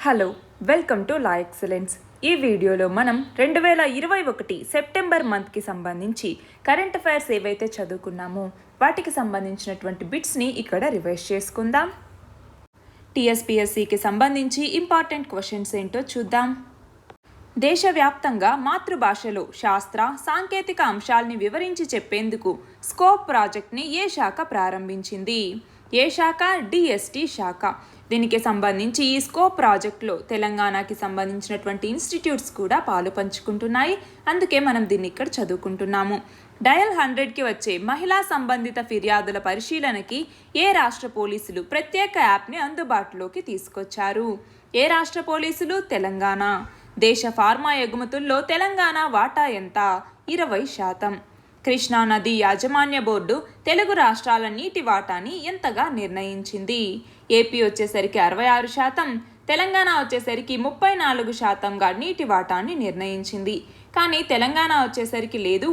Hello, welcome to law excellence. ఈ వీడియోలో మనం 2021 సెప్టెంబర్ మంత్కి సంబంధించి కరెంట్ అఫైర్స్ ఏవైతే చదువుకున్నామో వాటికి సంబంధించినటువంటి బిట్స్ని ఇక్కడ రివైజ్ చేసుకుందాం. టీఎస్పీఎస్సీకి సంబంధించి ఇంపార్టెంట్ క్వశ్చన్స్ ఏంటో చూద్దాం. దేశవ్యాప్తంగా మాతృభాషలో శాస్త్ర సాంకేతిక అంశాల్ని వివరించి చెప్పేందుకు స్కోప్ ప్రాజెక్ట్ని ఏ శాఖ ప్రారంభించింది? ఏ శాఖ? డిఎస్టీ శాఖ. దీనికి సంబంధించి ఈ స్కోప్ ప్రాజెక్ట్లో తెలంగాణకి సంబంధించినటువంటి ఇన్స్టిట్యూట్స్ కూడా పాలు పంచుకుంటున్నాయి. అందుకే మనం దీన్ని ఇక్కడ చదువుకుంటున్నాము. డయల్ 100కి వచ్చే మహిళా సంబంధిత ఫిర్యాదుల పరిశీలనకి ఏ రాష్ట్ర పోలీసులు ప్రత్యేక యాప్ని అందుబాటులోకి తీసుకొచ్చారు? ఏ రాష్ట్ర పోలీసులు? తెలంగాణ. దేశ ఫార్మా ఎగుమతుల్లో తెలంగాణ వాటా ఎంత? 20%. కృష్ణా నది యాజమాన్య బోర్డు తెలుగు రాష్ట్రాల నీటి వాటాని ఎంతగా నిర్ణయించింది? ఏపీ వచ్చేసరికి 66%, తెలంగాణ వచ్చేసరికి 34%గా నీటి వాటాన్ని నిర్ణయించింది. కానీ తెలంగాణ వచ్చేసరికి లేదు,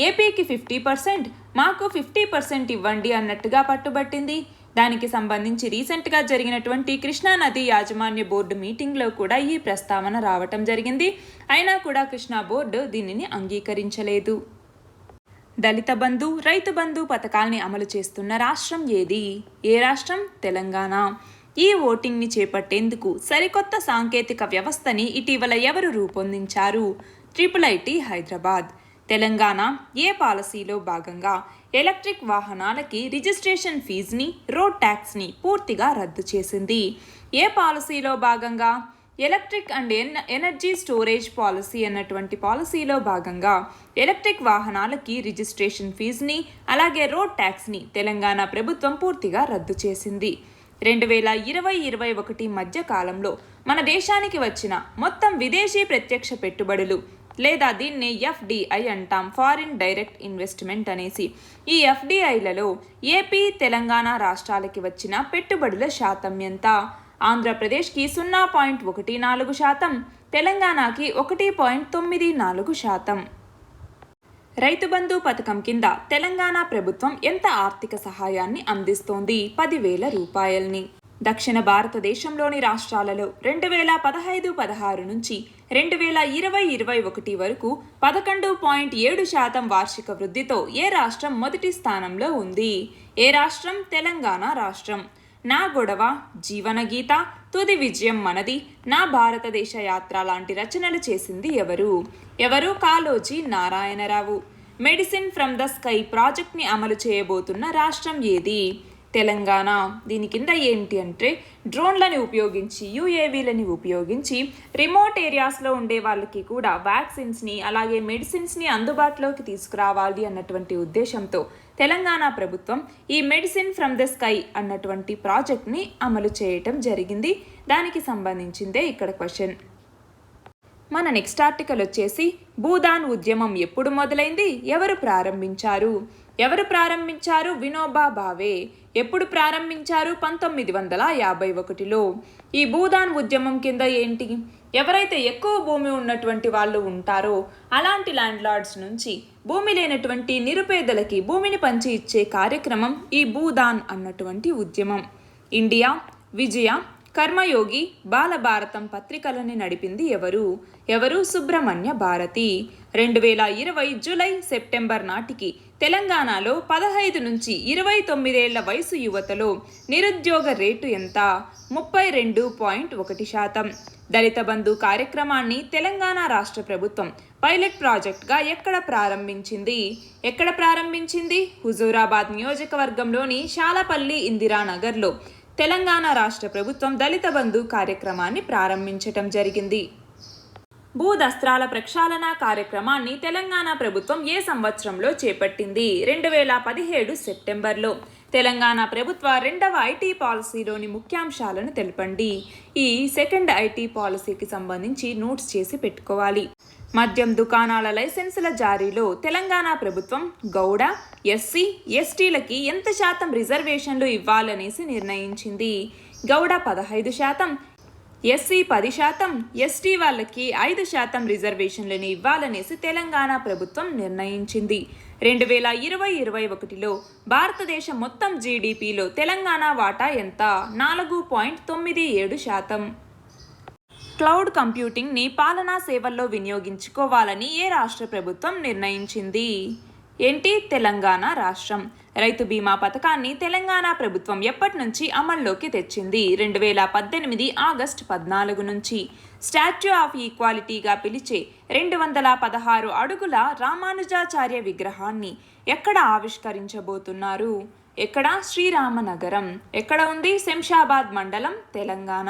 ఏపీకి 50%, మాకు 50% ఇవ్వండి అన్నట్టుగా పట్టుబట్టింది. దానికి సంబంధించి రీసెంట్గా జరిగినటువంటి కృష్ణా నది యాజమాన్య బోర్డు మీటింగ్లో కూడా ఈ ప్రస్తావన రావటం జరిగింది. అయినా కూడా కృష్ణా బోర్డు దీనిని అంగీకరించలేదు. దళిత బంధు, రైతు బంధు పథకాల్ని అమలు చేస్తున్న రాష్ట్రం ఏది? ఏ రాష్ట్రం? తెలంగాణ. ఈ ఓటింగ్ని చేపట్టేందుకు సరికొత్త సాంకేతిక వ్యవస్థని ఇటీవల ఎవరు రూపొందించారు? IIIT హైదరాబాద్. తెలంగాణ ఏ పాలసీలో భాగంగా ఎలక్ట్రిక్ వాహనాలకి రిజిస్ట్రేషన్ ఫీజుని, రోడ్ ట్యాక్స్ని పూర్తిగా రద్దు చేసింది? ఏ పాలసీలో భాగంగా? Electric and energy storage policy అన్నటువంటి పాలసీలో భాగంగా ఎలక్ట్రిక్ వాహనాలకి రిజిస్ట్రేషన్ ఫీజుని అలాగే రోడ్ ట్యాక్స్ని తెలంగాణ ప్రభుత్వం పూర్తిగా రద్దు చేసింది. 2020-21 మధ్య కాలంలో మన దేశానికి వచ్చిన మొత్తం విదేశీ ప్రత్యక్ష పెట్టుబడులు లేదా దీన్ని FDI అంటాం, ఫారిన్ డైరెక్ట్ ఇన్వెస్ట్మెంట్ అనేసి. ఈ FDIలలో ఏపీ, తెలంగాణ రాష్ట్రాలకి వచ్చిన పెట్టుబడుల శాతం ఎంత? ఆంధ్రప్రదేశ్కి 0.14%, తెలంగాణకి 1.94%. రైతు బంధు పథకం కింద తెలంగాణ ప్రభుత్వం ఎంత ఆర్థిక సహాయాన్ని అందిస్తోంది? 10,000 రూపాయల్ని. దక్షిణ భారతదేశంలోని రాష్ట్రాలలో 2015-16 నుంచి 2020-21 వరకు 11.7% వార్షిక వృద్ధితో ఏ రాష్ట్రం మొదటి స్థానంలో ఉంది? ఏ రాష్ట్రం? తెలంగాణ రాష్ట్రం. నా గొడవ, జీవనగీత, తుది విజయం మనది, నా భారతదేశ యాత్ర లాంటి రచనలు చేసింది ఎవరు? Kaloji Narayana Rao. Medicine from the sky ప్రాజెక్ట్ని అమలు చేయబోతున్న రాష్ట్రం ఏది? తెలంగాణ. దీని కింద ఏంటి అంటే డ్రోన్లని ఉపయోగించి, UAVలని ఉపయోగించి రిమోట్ ఏరియాస్లో ఉండే వాళ్ళకి కూడా వ్యాక్సిన్స్ని అలాగే మెడిసిన్స్ని అందుబాటులోకి తీసుకురావాలి అన్నటువంటి ఉద్దేశంతో తెలంగాణ ప్రభుత్వం ఈ మెడిసిన్ ఫ్రమ్ ద స్కై అన్నటువంటి ప్రాజెక్ట్ని అమలు చేయటం జరిగింది. దానికి సంబంధించిందే ఇక్కడ క్వశ్చన్. మన నెక్స్ట్ ఆర్టికల్ వచ్చేసి భూదాన్ ఉద్యమం ఎప్పుడు మొదలైంది? ఎవరు ప్రారంభించారు? వినోబా భావే. ఎప్పుడు ప్రారంభించారు? 1951లో. ఈ భూదాన్ ఉద్యమం కింద ఏంటి? ఎవరైతే ఎక్కువ భూమి ఉన్నటువంటి వాళ్ళు ఉంటారో అలాంటి ల్యాండ్ లార్డ్స్ నుంచి భూమి లేనటువంటి నిరుపేదలకి భూమిని పంచి ఇచ్చే కార్యక్రమం ఈ భూదాన్ అన్నటువంటి ఉద్యమం. ఇండియా, విజయ, కర్మయోగి, బాలభారతం పత్రికలని నడిపింది ఎవరు? సుబ్రహ్మణ్య భారతి. 2020 జూలై, సెప్టెంబర్ నాటికి తెలంగాణలో 15 నుంచి 29 ఏళ్ల వయసు యువతలో నిరుద్యోగ రేటు ఎంత? 32.1%. దళిత బంధు కార్యక్రమాన్ని తెలంగాణ రాష్ట్ర ప్రభుత్వం పైలట్ ప్రాజెక్ట్గా ఎక్కడ ప్రారంభించింది? హుజూరాబాద్ నియోజకవర్గంలోని శాలపల్లి ఇందిరానగర్లో తెలంగాణ రాష్ట్ర ప్రభుత్వం దళిత బంధు కార్యక్రమాన్ని ప్రారంభించటం జరిగింది. భూదస్త్రాల ప్రక్షాళన కార్యక్రమాన్ని తెలంగాణ ప్రభుత్వం ఏ సంవత్సరంలో చేపట్టింది? 2017 సెప్టెంబర్లో. తెలంగాణ ప్రభుత్వ 2వ IT పాలసీలోని ముఖ్యాంశాలను తెలపండి. ఈ సెకండ్ IT పాలసీకి సంబంధించి నోట్స్ చేసి పెట్టుకోవాలి. మద్యం దుకాణాల లైసెన్సుల జారీలో తెలంగాణ ప్రభుత్వం గౌడ, SC, STలకి ఎంత శాతం రిజర్వేషన్లు ఇవ్వాలనేసి నిర్ణయించింది? గౌడ 15%, SC 10%, ST వాళ్ళకి 5% రిజర్వేషన్లను ఇవ్వాలనేసి తెలంగాణ ప్రభుత్వం నిర్ణయించింది. 2020-21లో భారతదేశం మొత్తం GDPలో తెలంగాణ వాటా ఎంత? 4.97%. క్లౌడ్ కంప్యూటింగ్ని పాలనా సేవల్లో వినియోగించుకోవాలని ఏ రాష్ట్ర ప్రభుత్వం నిర్ణయించింది? ఏంటి? తెలంగాణ రాష్ట్రం. రైతు బీమా పథకాన్ని తెలంగాణ ప్రభుత్వం ఎప్పటి నుంచి అమల్లోకి తెచ్చింది? 2018 ఆగస్టు 14 నుంచి. స్టాచ్యూ ఆఫ్ ఈక్వాలిటీగా పిలిచే 216 అడుగుల రామానుజాచార్య విగ్రహాన్ని ఎక్కడ ఆవిష్కరించబోతున్నారు? ఎక్కడ? శ్రీరామనగరం. ఎక్కడ ఉంది? శంషాబాద్ మండలం, తెలంగాణ.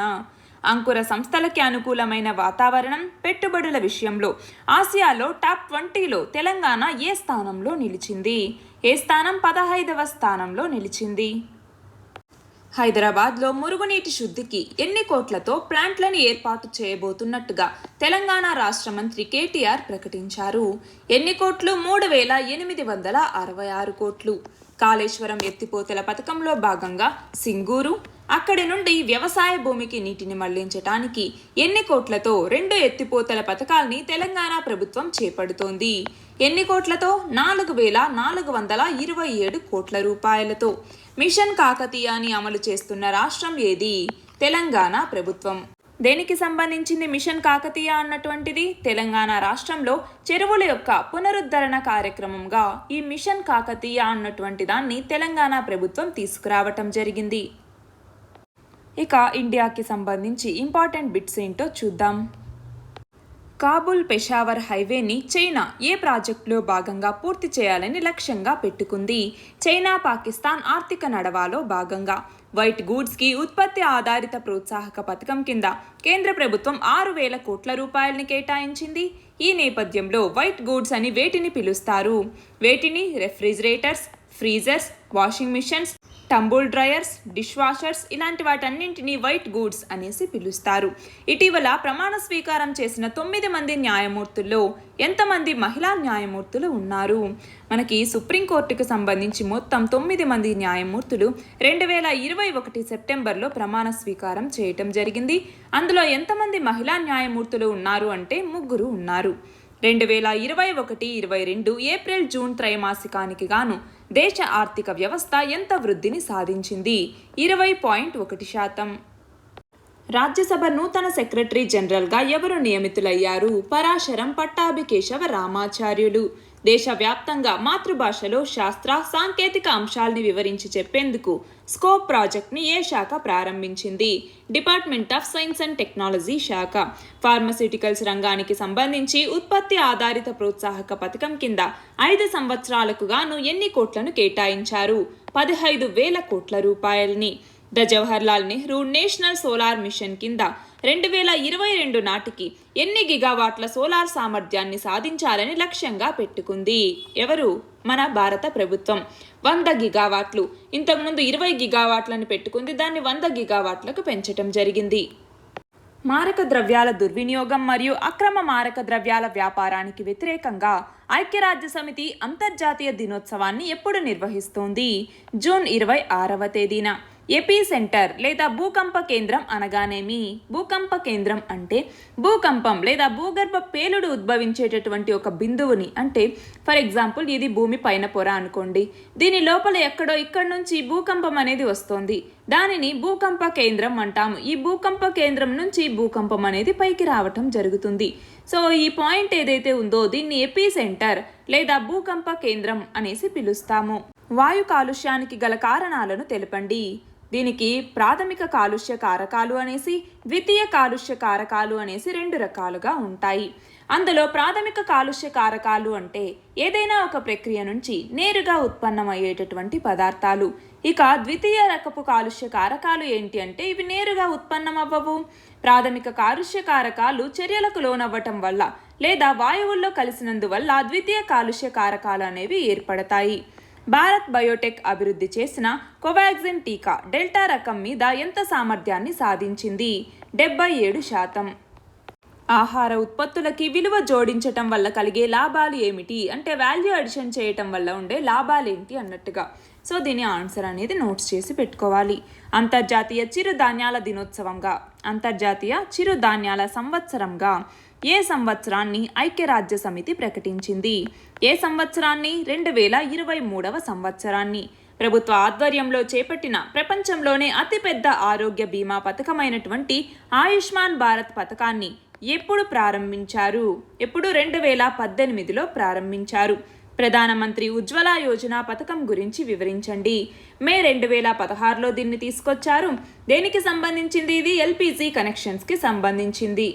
అంకుర సంస్థలకి అనుకూలమైన వాతావరణం, పెట్టుబడుల విషయంలో ఆసియాలో టాప్ 20లో తెలంగాణ ఏ స్థానంలో నిలిచింది? ఏ స్థానం? 15వ స్థానంలో నిలిచింది. హైదరాబాద్లో మురుగునీటి శుద్ధికి ఎన్ని కోట్లతో ప్లాంట్లను ఏర్పాటు చేయబోతున్నట్టుగా తెలంగాణ రాష్ట్ర మంత్రి కేటీఆర్ ప్రకటించారు. ఎన్ని కోట్లు? 3866 కోట్లు. కాళేశ్వరం ఎత్తిపోతల పథకంలో భాగంగా సింగూరు, అక్కడి నుండి వ్యవసాయ భూమికి నీటిని మళ్లించటానికి ఎన్ని కోట్లతో 2 ఎత్తిపోతల పథకాల్ని తెలంగాణ ప్రభుత్వం చేపడుతోంది? ఎన్ని కోట్లతో? 4427 కోట్ల రూపాయలతో. మిషన్ కాకతీయాని అమలు చేస్తున్న రాష్ట్రం ఏది? తెలంగాణ ప్రభుత్వం. దేనికి సంబంధించింది మిషన్ కాకతీయ అన్నటువంటిది? తెలంగాణ రాష్ట్రంలో చెరువుల యొక్క పునరుద్ధరణ కార్యక్రమంగా ఈ మిషన్ కాకతీయ అన్నటువంటి దాన్ని తెలంగాణ ప్రభుత్వం తీసుకురావటం జరిగింది. ఇక ఇండియాకి సంబంధించి ఇంపార్టెంట్ బిట్స్ ఏంటో చూద్దాం. కాబూల్ పెషావర్ హైవేని చైనా ఏ ప్రాజెక్టులో భాగంగా పూర్తి చేయాలని లక్ష్యంగా పెట్టుకుంది? చైనా పాకిస్తాన్ ఆర్థిక నడవాలో భాగంగా. వైట్ గూడ్స్కి ఉత్పత్తి ఆధారిత ప్రోత్సాహక పథకం కింద కేంద్ర ప్రభుత్వం 6,000 కోట్ల రూపాయలని కేటాయించింది. ఈ నేపథ్యంలో వైట్ గూడ్స్ అని వేటిని పిలుస్తారు? వేటిని? Refrigerators, freezers, washing machines, tumble dryers, dish washers, ఇలాంటి వాటన్నింటినీ వైట్ గూడ్స్ అనేసి పిలుస్తారు. ఇటీవల ప్రమాణ స్వీకారం చేసిన 9 మంది న్యాయమూర్తుల్లో ఎంతమంది మహిళా న్యాయమూర్తులు ఉన్నారు? మనకి సుప్రీంకోర్టుకు సంబంధించి మొత్తం 9 మంది న్యాయమూర్తులు 2021 సెప్టెంబర్లో ప్రమాణ స్వీకారం చేయటం జరిగింది. అందులో ఎంతమంది మహిళా న్యాయమూర్తులు ఉన్నారు అంటే 3 ఉన్నారు. 2021-22 ఏప్రిల్-జూన్ త్రైమాసికానికి గాను దేశ ఆర్థిక వ్యవస్థ ఎంత వృద్ధిని సాధించింది? 20.1%. రాజ్యసభ నూతన సెక్రటరీ జనరల్గా ఎవరు నియమితులయ్యారు? పరాశరం పట్టాభికేశవ రామాచార్యులు. దేశవ్యాప్తంగా మాతృభాషలో శాస్త్ర సాంకేతిక అంశాల్ని వివరించి చెప్పేందుకు స్కోప్ ప్రాజెక్ట్ని ఏ శాఖ ప్రారంభించింది? Department of science and technology శాఖ. ఫార్మస్యూటికల్స్ రంగానికి సంబంధించి ఉత్పత్తి ఆధారిత ప్రోత్సాహక పథకం కింద 5 సంవత్సరాలకు గాను ఎన్ని కోట్లను కేటాయించారు? 15,000 కోట్ల రూపాయలని. The Jawaharlal Nehru national solar machine కింద 2022 నాటికి ఎన్ని గిగావాట్ల సోలార్ సామర్థ్యాన్ని సాధించాలని లక్ష్యంగా పెట్టుకుంది? ఎవరు? మన భారత ప్రభుత్వం. 100 గిగావాట్లు. ఇంతకుముందు 20 గిగావాట్లను పెట్టుకుంది, దాన్ని 100 గిగావాట్లకు పెంచటం జరిగింది. మారక ద్రవ్యాల దుర్వినియోగం మరియు అక్రమ మారక ద్రవ్యాల వ్యాపారానికి వ్యతిరేకంగా ఐక్యరాజ్యసమితి అంతర్జాతీయ దినోత్సవాన్ని ఎప్పుడు నిర్వహిస్తోంది? జూన్ 26వ తేదీన. ఎపీ సెంటర్ లేదా భూకంప కేంద్రం అనగానేమి? భూకంప కేంద్రం అంటే భూకంపం లేదా భూగర్భ పేలుడు ఉద్భవించేటటువంటి ఒక బిందువుని, అంటే ఫర్ ఎగ్జాంపుల్ ఇది భూమి పైన పొర అనుకోండి, దీని లోపల ఎక్కడో ఇక్కడ నుంచి భూకంపం అనేది వస్తుంది, దానిని భూకంప కేంద్రం అంటాము. ఈ భూకంప కేంద్రం నుంచి భూకంపం అనేది పైకి రావటం జరుగుతుంది. సో ఈ పాయింట్ ఏదైతే ఉందో దీన్ని ఎపీ సెంటర్ లేదా భూకంప కేంద్రం అనేసి పిలుస్తాము. వాయు కాలుష్యానికి గల కారణాలను తెలపండి. దీనికి ప్రాథమిక కాలుష్య కారకాలు అనేసి, ద్వితీయ కాలుష్య కారకాలు అనేసి 2 రకాలుగా ఉంటాయి. అందులో ప్రాథమిక కాలుష్య కారకాలు అంటే ఏదైనా ఒక ప్రక్రియ నుంచి నేరుగా ఉత్పన్నమయ్యేటటువంటి పదార్థాలు. ఇక ద్వితీయ రకపు కాలుష్య కారకాలు ఏంటి అంటే ఇవి నేరుగా ఉత్పన్నమవ్వవు. ప్రాథమిక కాలుష్య కారకాలు చర్యలకు లోనవ్వటం వల్ల లేదా వాయువుల్లో కలిసినందువల్ల ద్వితీయ కాలుష్య కారకాలు అనేవి ఏర్పడతాయి. భారత్ బయోటెక్ అభివృద్ధి చేసిన కోవాక్సిన్ టీకా డెల్టా రకం మీద ఎంత సామర్థ్యాన్ని సాధించింది? 77%. ఆహార ఉత్పత్తులకి విలువ జోడించటం వల్ల కలిగే లాభాలు ఏమిటి అంటే వాల్యూ అడిషన్ చేయటం వల్ల ఉండే లాభాలు ఏంటి అన్నట్టుగా. సో దీని ఆన్సర్ అనేది నోట్స్ చేసి పెట్టుకోవాలి. అంతర్జాతీయ చిరుధాన్యాల దినోత్సవంగా, అంతర్జాతీయ చిరుధాన్యాల సంవత్సరంగా ఏ సంవత్సరాన్ని ఐక్యరాజ్య సమితి ప్రకటించింది? ఏ సంవత్సరాన్ని? 2023వ సంవత్సరాన్ని. ప్రభుత్వ ఆధ్వర్యంలో చేపట్టిన ప్రపంచంలోనే అతిపెద్ద ఆరోగ్య బీమా పథకమైనటువంటి ఆయుష్మాన్ భారత్ పథకాన్ని ఎప్పుడు ప్రారంభించారు? 2018లో ప్రారంభించారు. ప్రధానమంత్రి ఉజ్వల యోజన పథకం గురించి వివరించండి. మే 2016లో దీన్ని తీసుకొచ్చారు. దేనికి సంబంధించింది? ఇది ఎల్పిజి కనెక్షన్స్కి సంబంధించింది.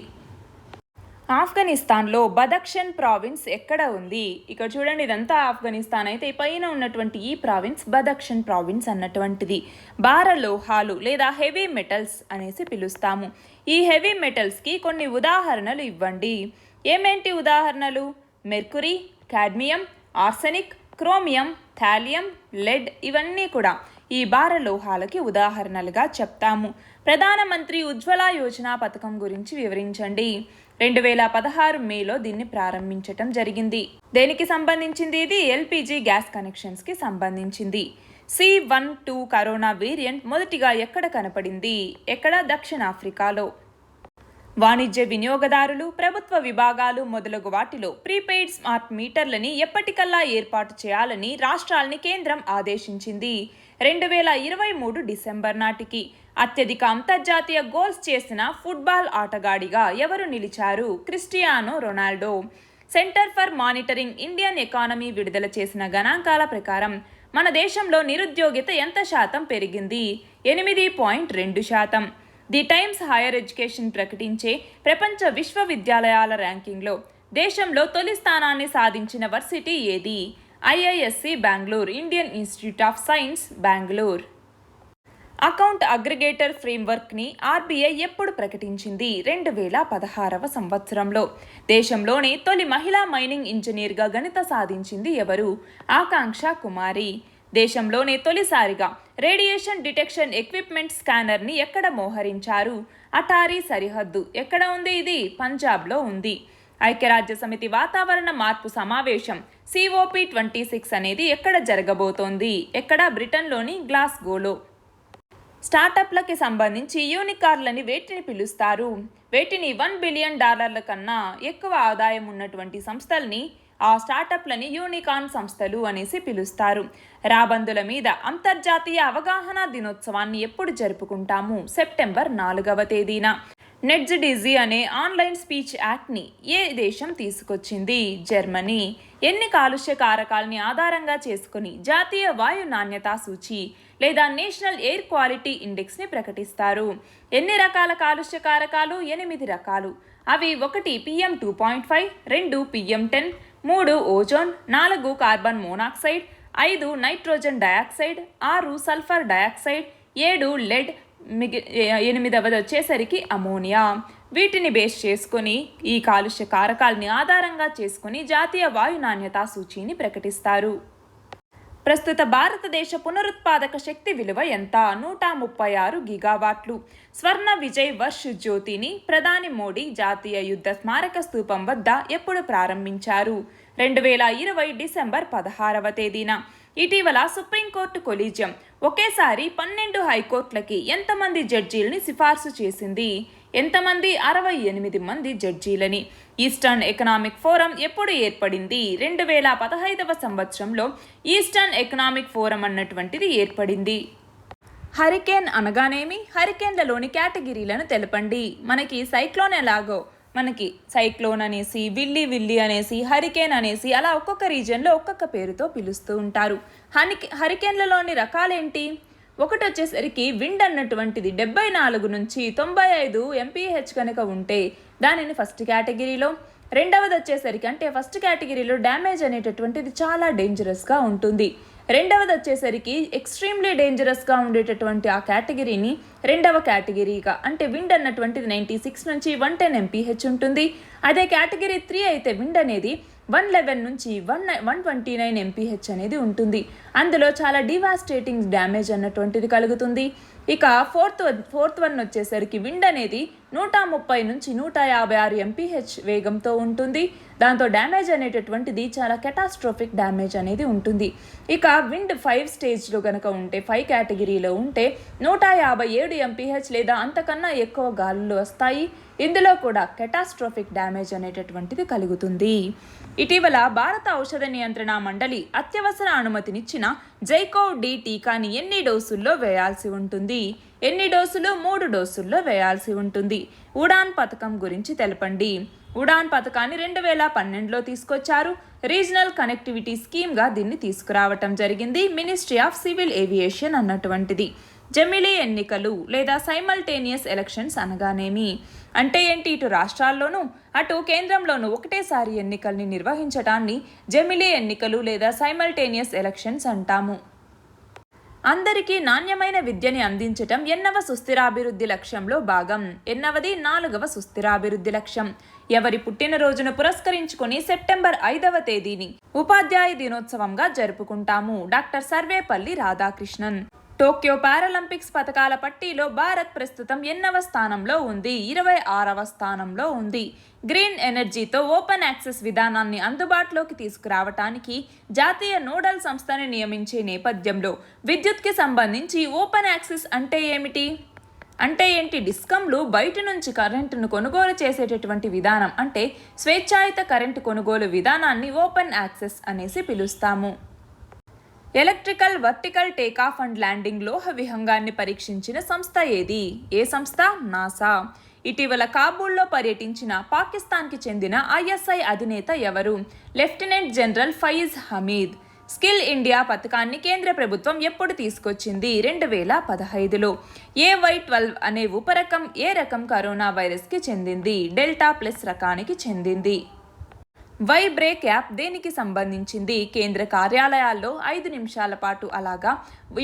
ఆఫ్ఘనిస్తాన్లో బదఖ్షన్ ప్రావిన్స్ ఎక్కడ ఉంది? ఇక్కడ చూడండి, ఇదంతా ఆఫ్ఘనిస్తాన్ అయితే పైన ఉన్నటువంటి ఈ ప్రావిన్స్ బదఖ్షన్ ప్రావిన్స్ అన్నటువంటిది. భార లోహాలు లేదా హెవీ మెటల్స్ అనేసి పిలుస్తాము. ఈ హెవీ మెటల్స్కి కొన్ని ఉదాహరణలు ఇవ్వండి. ఏమేంటి ఉదాహరణలు? Mercury, cadmium, arsenic, chromium, thallium, lead ఇవన్నీ కూడా ఈ భార లోహాలకి ఉదాహరణలుగా చెప్తాము. ప్రధానమంత్రి ఉజ్వల యోజన పథకం గురించి వివరించండి. 2016 మేలో దీన్ని ప్రారంభించటం జరిగింది. దేనికి సంబంధించింది? ఇది ఎల్పిజి గ్యాస్ కనెక్షన్స్కి సంబంధించింది. C12 కరోనా వేరియంట్ మొదటిగా ఎక్కడ కనపడింది? ఎక్కడ? దక్షిణాఫ్రికాలో. వాణిజ్య వినియోగదారులు, ప్రభుత్వ విభాగాలు మొదలగు వాటిలో ప్రీపెయిడ్ స్మార్ట్ మీటర్లని ఎప్పటికల్లా ఏర్పాటు చేయాలని రాష్ట్రాల్ని కేంద్రం ఆదేశించింది. 2023 డిసెంబర్ నాటికి అత్యధిక అంతర్జాతీయ గోల్స్ చేసిన ఫుట్బాల్ ఆటగాడిగా ఎవరు నిలిచారు? Cristiano Ronaldo. Centre for monitoring Indian economy విడుదల చేసిన గణాంకాల ప్రకారం మన దేశంలో నిరుద్యోగిత ఎంత శాతం పెరిగింది? 8.2%. ది టైమ్స్ హైయర్ ఎడ్యుకేషన్ ప్రకటించే ప్రపంచ విశ్వవిద్యాలయాల ర్యాంకింగ్లో దేశంలో తొలి స్థానాన్ని సాధించిన వర్సిటీ ఏది? IISc Bengaluru, Indian Institute of Science Bengaluru. Account aggregator ఫ్రేమ్వర్క్ని ఆర్బీఐ ఎప్పుడు ప్రకటించింది? 2016వ సంవత్సరంలో. దేశంలోనే తొలి మహిళా మైనింగ్ ఇంజనీర్గా ఘనత సాధించింది ఎవరు? ఆకాంక్ష కుమారి. దేశంలోనే తొలిసారిగా రేడియేషన్ డిటెక్షన్ ఎక్విప్మెంట్ స్కానర్ని ఎక్కడ మోహరించారు? అటారీ సరిహద్దు. ఎక్కడ ఉంది ఇది? పంజాబ్లో ఉంది. ఐక్యరాజ్య సమితి వాతావరణ మార్పు సమావేశం COP26 అనేది ఎక్కడ జరగబోతోంది? ఎక్కడ? బ్రిటన్లోని గ్లాస్గోలో. స్టార్టప్లకి సంబంధించి యూనికార్న్లని వేటిని పిలుస్తారు? వేటిని? $1 బిలియన్ కన్నా ఎక్కువ ఆదాయం ఉన్నటువంటి సంస్థల్ని, ఆ స్టార్టప్లని యూనికార్న్ సంస్థలు అనేసి పిలుస్తారు. రాబందుల మీద అంతర్జాతీయ అవగాహన దినోత్సవాన్ని ఎప్పుడు జరుపుకుంటాము? సెప్టెంబర్ 4వ తేదీన. నెట్జిడిజీ అనే ఆన్లైన్ స్పీచ్ యాక్ట్ని ఏ దేశం తీసుకొచ్చింది? జర్మనీ. ఎన్ని కాలుష్య కారకాలని ఆధారంగా చేసుకుని జాతీయ వాయు నాణ్యతా సూచి లేదా నేషనల్ ఎయిర్ క్వాలిటీ ఇండెక్స్ని ప్రకటిస్తారు? ఎన్ని రకాల కాలుష్య కారకాలు? 8 రకాలు. అవి 1 PM2.5, 2 PM10, 3 ozone, 4 carbon monoxide, 5 nitrogen dioxide, 6 sulphur dioxide, 7 lead, 8వది వచ్చేసరికి అమోనియా. వీటిని బేస్ చేసుకొని ఈ కాలుష్య కారకాలని ఆధారంగా చేసుకుని జాతీయ వాయు నాణ్యతా సూచీని ప్రకటిస్తారు. ప్రస్తుత భారతదేశ పునరుత్పాదక శక్తి విలువ ఎంత? 136 గిగావాట్లు. స్వర్ణ విజయ్ వర్ష్ జ్యోతిని ప్రధాని మోడీ జాతీయ యుద్ధ స్మారక స్తూపం వద్ద ఎప్పుడు ప్రారంభించారు? 2020 డిసెంబర్ 16వ తేదీన. ఇటీవల సుప్రీంకోర్టు కొలీజియం ఒకేసారి 12 హైకోర్టులకి ఎంతమంది జడ్జీలని సిఫార్సు చేసింది? ఎంతమంది? 68 మంది జడ్జీలని. ఈస్టర్న్ ఎకనామిక్ ఫోరం ఎప్పుడు ఏర్పడింది? 2015వ సంవత్సరంలో ఈస్టర్న్ ఎకనామిక్ ఫోరం అన్నటువంటిది ఏర్పడింది. హరికేన్ అనగానేమి? హరికేన్లలోని కేటగిరీలను తెలపండి. మనకి సైక్లోన్ ఎలాగో మనకి సైక్లోన్ అనేసి, విల్లి అనేసి, హరికేన్ అనేసి అలా ఒక్కొక్క రీజియన్లో ఒక్కొక్క పేరుతో పిలుస్తూ ఉంటారు. హరికేన్లలోని రకాలేంటి? ఒకటి వచ్చేసరికి విండ్ అన్నటువంటిది 74 నుంచి 95 MPH కనుక ఉంటే దానిని ఫస్ట్ కేటగిరీలో. రెండవది వచ్చేసరికి అంటే ఫస్ట్ కేటగిరీలో డ్యామేజ్ అనేటటువంటిది చాలా డేంజరస్గా ఉంటుంది. రెండవది వచ్చేసరికి ఎక్స్ట్రీమ్లీ డేంజరస్గా ఉండేటటువంటి ఆ కేటగిరీని రెండవ కేటగిరీగా, అంటే విండ్ అన్నటువంటిది 96 నుంచి 110 MPH ఉంటుంది. అదే కేటగిరీ 3 అయితే విండ్ అనేది 111 నుంచి 129 MPH అనేది ఉంటుంది. అందులో చాలా డివాస్టేటింగ్ డ్యామేజ్ అన్నటువంటిది కలుగుతుంది. ఇక ఫోర్త్ వన్ వచ్చేసరికి విండ్ అనేది 130 నుంచి 156 MPH వేగంతో ఉంటుంది. దాంతో డ్యామేజ్ అనేటటువంటిది చాలా కెటాస్ట్రోఫిక్ డ్యామేజ్ అనేది ఉంటుంది. ఇక విండ్ 5 స్టేజ్లో కనుక ఉంటే 5 కేటగిరీలో ఉంటే 157 MPH లేదా అంతకన్నా ఎక్కువ గాలులు వస్తాయి. ఇందులో కూడా కెటాస్ట్రోఫిక్ డ్యామేజ్ అనేటటువంటిది కలుగుతుంది. ఇటీవల భారత ఔషధ నియంత్రణ మండలి అత్యవసర అనుమతినిచ్చిన జైకోవ్-డి టీకాని ఎన్ని డోసుల్లో వేయాల్సి ఉంటుంది? ఎన్ని డోసులు? 3 డోసుల్లో వేయాల్సి ఉంటుంది. ఉడాన్ పథకం గురించి తెలపండి. ఉడాన్ పథకాన్ని 2012లో తీసుకొచ్చారు. రీజనల్ కనెక్టివిటీ స్కీమ్గా దీన్ని తీసుకురావటం జరిగింది. మినిస్ట్రీ ఆఫ్ సివిల్ ఏవియేషన్ అన్నటువంటిది. జమిలీ ఎన్నికలు లేదా సైమల్టేనియస్ ఎలక్షన్స్ అనగానేమి? అంటే ఏంటి? ఇటు రాష్ట్రాల్లోనూ అటు కేంద్రంలోనూ ఒకటేసారి ఎన్నికల్ని నిర్వహించటాన్ని జమిలీ ఎన్నికలు లేదా సైమల్టేనియస్ ఎలక్షన్స్ అంటాము. అందరికీ నాణ్యమైన విద్యని అందించటం ఎన్నవ సుస్థిరాభివృద్ధి లక్ష్యంలో భాగం. ఎన్నవది? 4వ సుస్థిరాభివృద్ధి లక్ష్యం. ఎవరి పుట్టినరోజును పురస్కరించుకొని సెప్టెంబర్ 5వ తేదీని ఉపాధ్యాయ దినోత్సవంగా జరుపుకుంటాము. Doctor Sarvepalli Radhakrishnan. Tokyo Paralympics పథకాల పట్టీలో భారత్ ప్రస్తుతం ఎన్నవ స్థానంలో ఉంది? 26వ స్థానంలో ఉంది. గ్రీన్ ఎనర్జీతో ఓపెన్ యాక్సెస్ విధానాన్ని అందుబాటులోకి తీసుకురావటానికి జాతీయ నోడల్ సంస్థను నియమించే నేపథ్యంలో విద్యుత్కి సంబంధించి ఓపెన్ యాక్సెస్ అంటే ఏమిటి? అంటే ఏంటి? డిస్కంలు బయట నుంచి కరెంటును కొనుగోలు చేసేటటువంటి విధానం, అంటే స్వేచ్ఛాయుత కరెంటు కొనుగోలు విధానాన్ని ఓపెన్ యాక్సెస్ అనేసి పిలుస్తాము. Electrical vertical takeoff and landing లోహ విహంగాన్ని పరీక్షించిన సంస్థ ఏది? ఏ సంస్థ? నాసా. ఇటీవల కాబూల్లో పర్యటించిన పాకిస్తాన్కి చెందిన ISI అధినేత ఎవరు? Lieutenant general Faiz Hameed. Skill India పథకాన్ని కేంద్ర ప్రభుత్వం ఎప్పుడు తీసుకొచ్చింది? 2015లో. AY12 అనే ఉపరకం ఏ రకం కరోనా వైరస్కి చెందింది? డెల్టా ప్లస్ రకానికి చెందింది. వై బ్రేక్ యాప్ దేనికి సంబంధించింది? కేంద్ర కార్యాలయాల్లో 5 నిమిషాల పాటు అలాగా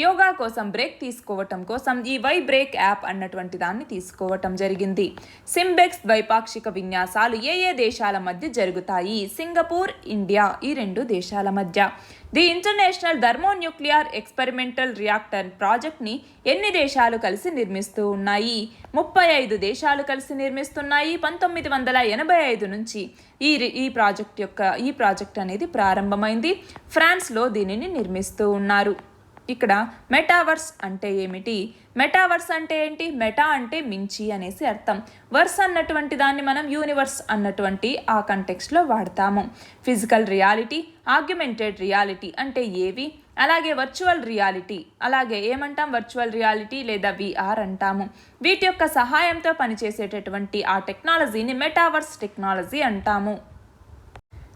యోగా కోసం బ్రేక్ తీసుకోవటం కోసం ఈ వై బ్రేక్ యాప్ అన్నటువంటి దాన్ని తీసుకోవటం జరిగింది. సింబెక్స్ ద్వైపాక్షిక విన్యాసాలు ఏ దేశాల మధ్య జరుగుతాయి? సింగపూర్, ఇండియా, ఈ 2 దేశాల మధ్య. The international thermonuclear experimental reactor ప్రాజెక్ట్ని ఎన్ని దేశాలు కలిసి నిర్మిస్తూ ఉన్నాయి? 35 దేశాలు కలిసి నిర్మిస్తున్నాయి. 1985 నుంచి ఈ ప్రాజెక్ట్ అనేది ప్రారంభమైంది. ఫ్రాన్స్లో దీనిని నిర్మిస్తూ ఉన్నారు. ఇక్కడ మెటావర్స్ అంటే ఏమిటి? మెటావర్స్ అంటే ఏంటి? మెటా అంటే మించి అనేసి అర్థం. వర్స్ అన్నటువంటి దాన్ని మనం యూనివర్స్ అన్నటువంటి ఆ కంటెక్స్ట్లో వాడతాము. ఫిజికల్ రియాలిటీ, ఆగ్యుమెంటెడ్ రియాలిటీ అంటే ఏవి? అలాగే వర్చువల్ రియాలిటీ, అలాగే ఏమంటాం? వర్చువల్ రియాలిటీ లేదా VR అంటాము. వీటి యొక్క సహాయంతో పనిచేసేటటువంటి ఆ టెక్నాలజీని మెటావర్స్ టెక్నాలజీ అంటాము.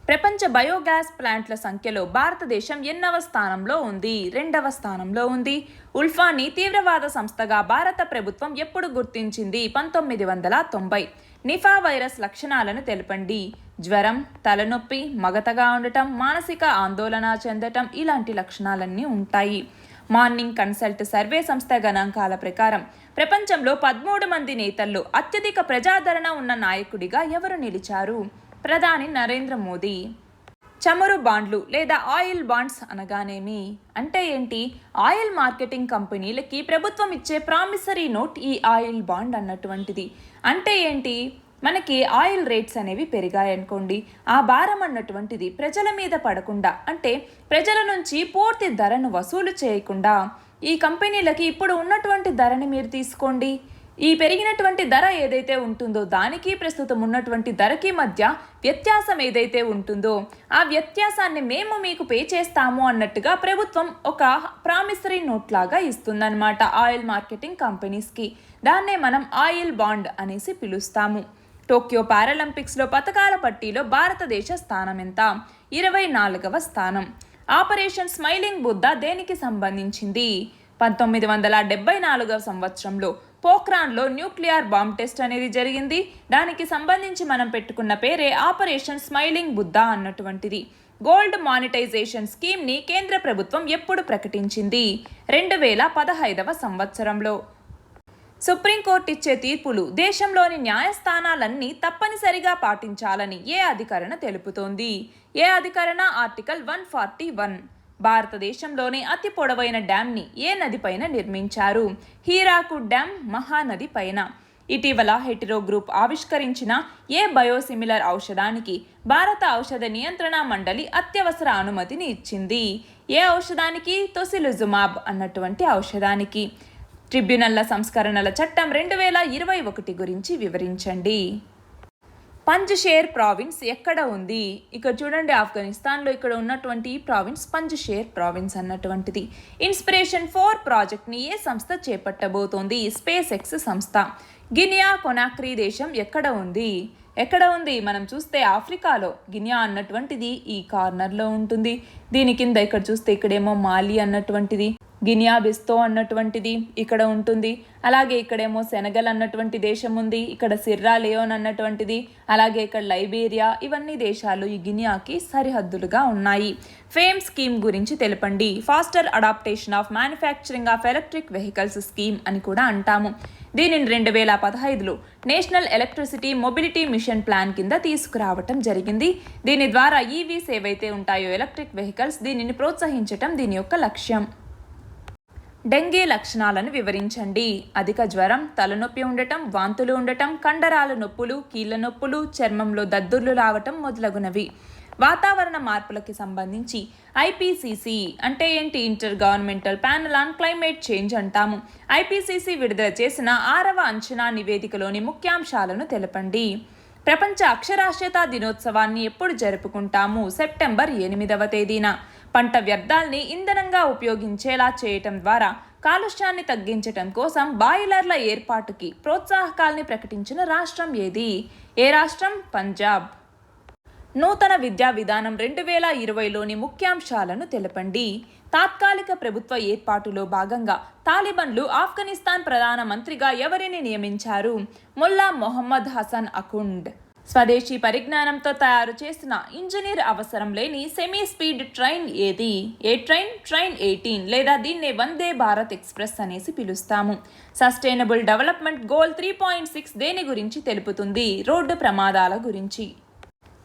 ప్రపంచ బయోగ్యాస్ ప్లాంట్ల సంఖ్యలో భారతదేశం ఎన్నవ స్థానంలో ఉంది? 2వ స్థానంలో ఉంది. ఉల్ఫాని తీవ్రవాద సంస్థగా భారత ప్రభుత్వం ఎప్పుడు గుర్తించింది? 1990. నిఫా వైరస్ లక్షణాలను తెలపండి. జ్వరం, తలనొప్పి, మగతగా ఉండటం, మానసిక ఆందోళన చెందటం, ఇలాంటి లక్షణాలన్నీ ఉంటాయి. మార్నింగ్ కన్సల్ట్ సర్వే సంస్థ గణాంకాల ప్రకారం ప్రపంచంలో 13 మంది నేతల్లో అత్యధిక ప్రజాదరణ ఉన్న నాయకుడిగా ఎవరు నిలిచారు? ప్రధాని నరేంద్ర మోదీ. చమురు బాండ్లు లేదా ఆయిల్ బాండ్స్ అనగానేమి? అంటే ఏంటి? ఆయిల్ మార్కెటింగ్ కంపెనీలకి ప్రభుత్వం ఇచ్చే ప్రామిసరీ నోట్ ఈ ఆయిల్ బాండ్ అన్నటువంటిది. అంటే ఏంటి? మనకి ఆయిల్ రేట్స్ అనేవి పెరిగాయనుకోండి, ఆ భారం అన్నటువంటిది ప్రజల మీద పడకుండా, అంటే ప్రజల నుంచి పూర్తి ధరను వసూలు చేయకుండా ఈ కంపెనీలకి ఇప్పుడు ఉన్నటువంటి ధరని మీరు తీసుకోండి, ఈ పెరిగినటువంటి ధర ఏదైతే ఉంటుందో దానికి ప్రస్తుతం ఉన్నటువంటి ధరకి మధ్య వ్యత్యాసం ఏదైతే ఉంటుందో ఆ వ్యత్యాసాన్ని మేము మీకు పే చేస్తాము అన్నట్టుగా ప్రభుత్వం ఒక ప్రామిసరీ నోట్ లాగా ఇస్తుందన్నమాట ఆయిల్ మార్కెటింగ్ కంపెనీస్కి. దాన్నే మనం ఆయిల్ బాండ్ అనేసి పిలుస్తాము. టోక్యో పారాలింపిక్స్లో పథకాల పట్టీలో భారతదేశ స్థానం ఎంత? 24వ స్థానం. ఆపరేషన్ స్మైలింగ్ బుద్ధ దేనికి సంబంధించింది? 1974వ సంవత్సరంలో పోఖ్రాన్లో న్యూక్లియర్ బాంబ్ టెస్ట్ అనేది జరిగింది. దానికి సంబంధించి మనం పెట్టుకున్న పేరే ఆపరేషన్ స్మైలింగ్ బుద్ధ అన్నటువంటిది. గోల్డ్ మానిటైజేషన్ స్కీమ్ని కేంద్ర ప్రభుత్వం ఎప్పుడు ప్రకటించింది? 2015వ సంవత్సరంలో. సుప్రీంకోర్టు ఇచ్చే తీర్పులు దేశంలోని న్యాయస్థానాలన్నీ తప్పనిసరిగా పాటించాలని ఏ అధికరణ తెలుపుతోంది? ఏ అధికరణ? ఆర్టికల్ 141. భారతదేశంలోని అతి పొడవైన డ్యాంని ఏ నది పైన నిర్మించారు? హీరాకుడ్ డ్యామ్ మహానది పైన. ఇటీవల హెటిరో గ్రూప్ ఆవిష్కరించిన ఏ బయోసిమిలర్ ఔషధానికి భారత ఔషధ నియంత్రణ మండలి అత్యవసర అనుమతిని ఇచ్చింది? ఏ ఔషధానికి? తొసిలిజుమాబ్ అన్నటువంటి ఔషధానికి. ట్రిబ్యునల్ల సంస్కరణల చట్టం 2021 గురించి వివరించండి. పంజ్షేర్ ప్రావిన్స్ ఎక్కడ ఉంది? ఇక్కడ చూడండి, ఆఫ్ఘనిస్తాన్లో ఇక్కడ ఉన్నటువంటి ఈ ప్రావిన్స్ పంజ్షేర్ ప్రావిన్స్ అన్నటువంటిది. ఇన్స్పిరేషన్4 ప్రాజెక్ట్ని ఏ సంస్థ చేపట్టబోతోంది? స్పేస్ ఎక్స్ సంస్థ. గినియా కొనాక్రీ దేశం ఎక్కడ ఉంది? మనం చూస్తే ఆఫ్రికాలో గినియా అన్నటువంటిది ఈ కార్నర్లో ఉంటుంది. దీని కింద ఇక్కడ చూస్తే ఇక్కడేమో మాలి అన్నటువంటిది, గినియా బిస్తో అన్నటువంటిది ఇక్కడ ఉంటుంది. అలాగే ఇక్కడేమో సెనగల్ అన్నటువంటి దేశం ఉంది, ఇక్కడ సిర్రా లియోన్ అన్నటువంటిది, అలాగే ఇక్కడ లైబీరియా. ఇవన్నీ దేశాలు ఈ గినియాకి సరిహద్దులుగా ఉన్నాయి. ఫేమ్ స్కీమ్ గురించి తెలపండి. Faster adaptation of manufacturing of electric vehicles scheme అని కూడా అంటాము. దీనిని 2015లో national electricity mobility mission plan కింద తీసుకురావటం జరిగింది. దీని ద్వారా ఈవీస్ ఏవైతే ఉంటాయో ఎలక్ట్రిక్ వెహికల్స్, దీనిని ప్రోత్సహించటం దీని యొక్క లక్ష్యం. డెంగీ లక్షణాలను వివరించండి. అధిక జ్వరం, తలనొప్పి ఉండటం, వాంతులు ఉండటం, కండరాల నొప్పులు, కీళ్ల నొప్పులు, చర్మంలో దద్దుర్లు రావటం మొదలగునవి. వాతావరణ మార్పులకి సంబంధించి ఐపీసీసీ అంటే ఏంటి? Inter governmental panel on climate change అంటాము. ఐపీసీసీ విడుదల చేసిన 6వ అంచనా నివేదికలోని ముఖ్యాంశాలను తెలపండి. ప్రపంచ అక్షరాస్యతా దినోత్సవాన్ని ఎప్పుడు జరుపుకుంటాము? సెప్టెంబర్ 8వ తేదీన. పంట వ్యర్థాల్ని ఇంధనంగా ఉపయోగించేలా చేయటం ద్వారా కాలుష్యాన్ని తగ్గించటం కోసం బాయిలర్ల ఏర్పాటుకి ప్రోత్సాహకాల్ని ప్రకటించిన రాష్ట్రం ఏది? ఏ రాష్ట్రం? పంజాబ్. నూతన విద్యా విధానం 2020లోని ముఖ్యాంశాలను తెలపండి. తాత్కాలిక ప్రభుత్వ ఏర్పాటులో భాగంగా తాలిబన్లు ఆఫ్ఘనిస్తాన్ ప్రధానమంత్రిగా ఎవరిని నియమించారు? ముల్లా మొహమ్మద్ హసన్ అఖుండ్. స్వదేశీ పరిజ్ఞానంతో తయారు చేసిన ఇంజనీర్ అవసరం లేని సెమీ స్పీడ్ ట్రైన్ ఏది? ఏ ట్రైన్? ట్రైన్ 18 లేదా దీన్నే వందే భారత్ ఎక్స్ప్రెస్ అనేసి పిలుస్తాము. సస్టైనబుల్ డెవలప్మెంట్ గోల్ 3.6 దేని గురించి తెలుపుతుంది? రోడ్డు ప్రమాదాల గురించి.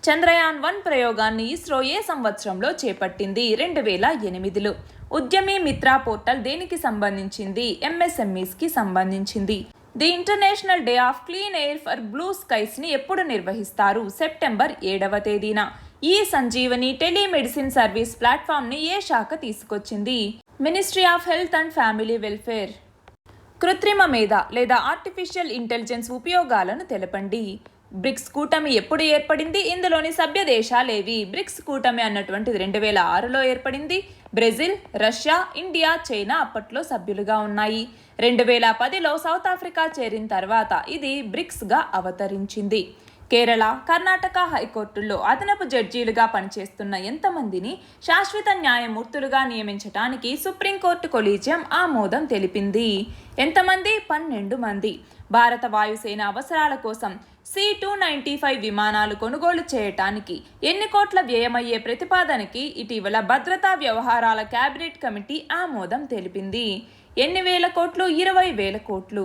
చంద్రయాన్-1 ప్రయోగాన్ని ఇస్రో ఏ సంవత్సరంలో చేపట్టింది? 2008లో. ఉద్యమీ మిత్ర పోర్టల్ దేనికి సంబంధించింది? ఎంఎస్ఎంఈస్కి సంబంధించింది. The international day of clean air for blue స్కైస్ని ఎప్పుడు నిర్వహిస్తారు? సెప్టెంబర్ 7వ తేదీన. ఈ సంజీవని టెలిమెడిసిన్ సర్వీస్ ప్లాట్ఫామ్ని ఏ శాఖ తీసుకొచ్చింది? Ministry of health and family welfare. కృత్రిమ మేధ లేదా ఆర్టిఫిషియల్ ఇంటెలిజెన్స్ ఉపయోగాలను తెలపండి. బ్రిక్స్ కూటమి ఎప్పుడు ఏర్పడింది? ఇందులోని సభ్య దేశాలేవి? బ్రిక్స్ కూటమి అన్నటువంటిది 2006లో ఏర్పడింది. బ్రెజిల్, రష్యా, ఇండియా, చైనా అప్పట్లో సభ్యులుగా ఉన్నాయి. 2010లో సౌత్ ఆఫ్రికా చేరిన తర్వాత ఇది బ్రిక్స్గా అవతరించింది. కేరళ, కర్ణాటక హైకోర్టుల్లో అదనపు జడ్జీలుగా పనిచేస్తున్న ఎంతమందిని శాశ్వత న్యాయమూర్తులుగా నియమించడానికి సుప్రీంకోర్టు కొలీజియం ఆమోదం తెలిపింది? ఎంతమంది? 12 మంది. భారత వాయుసేన అవసరాల కోసం C-295 విమానాలు కొనుగోలు చేయటానికి ఎన్ని కోట్ల వ్యయమయ్యే ప్రతిపాదనకి ఇటీవల భద్రతా వ్యవహారాల కేబినెట్ కమిటీ ఆమోదం తెలిపింది? ఎన్ని వేల కోట్లు? 20,000 కోట్లు.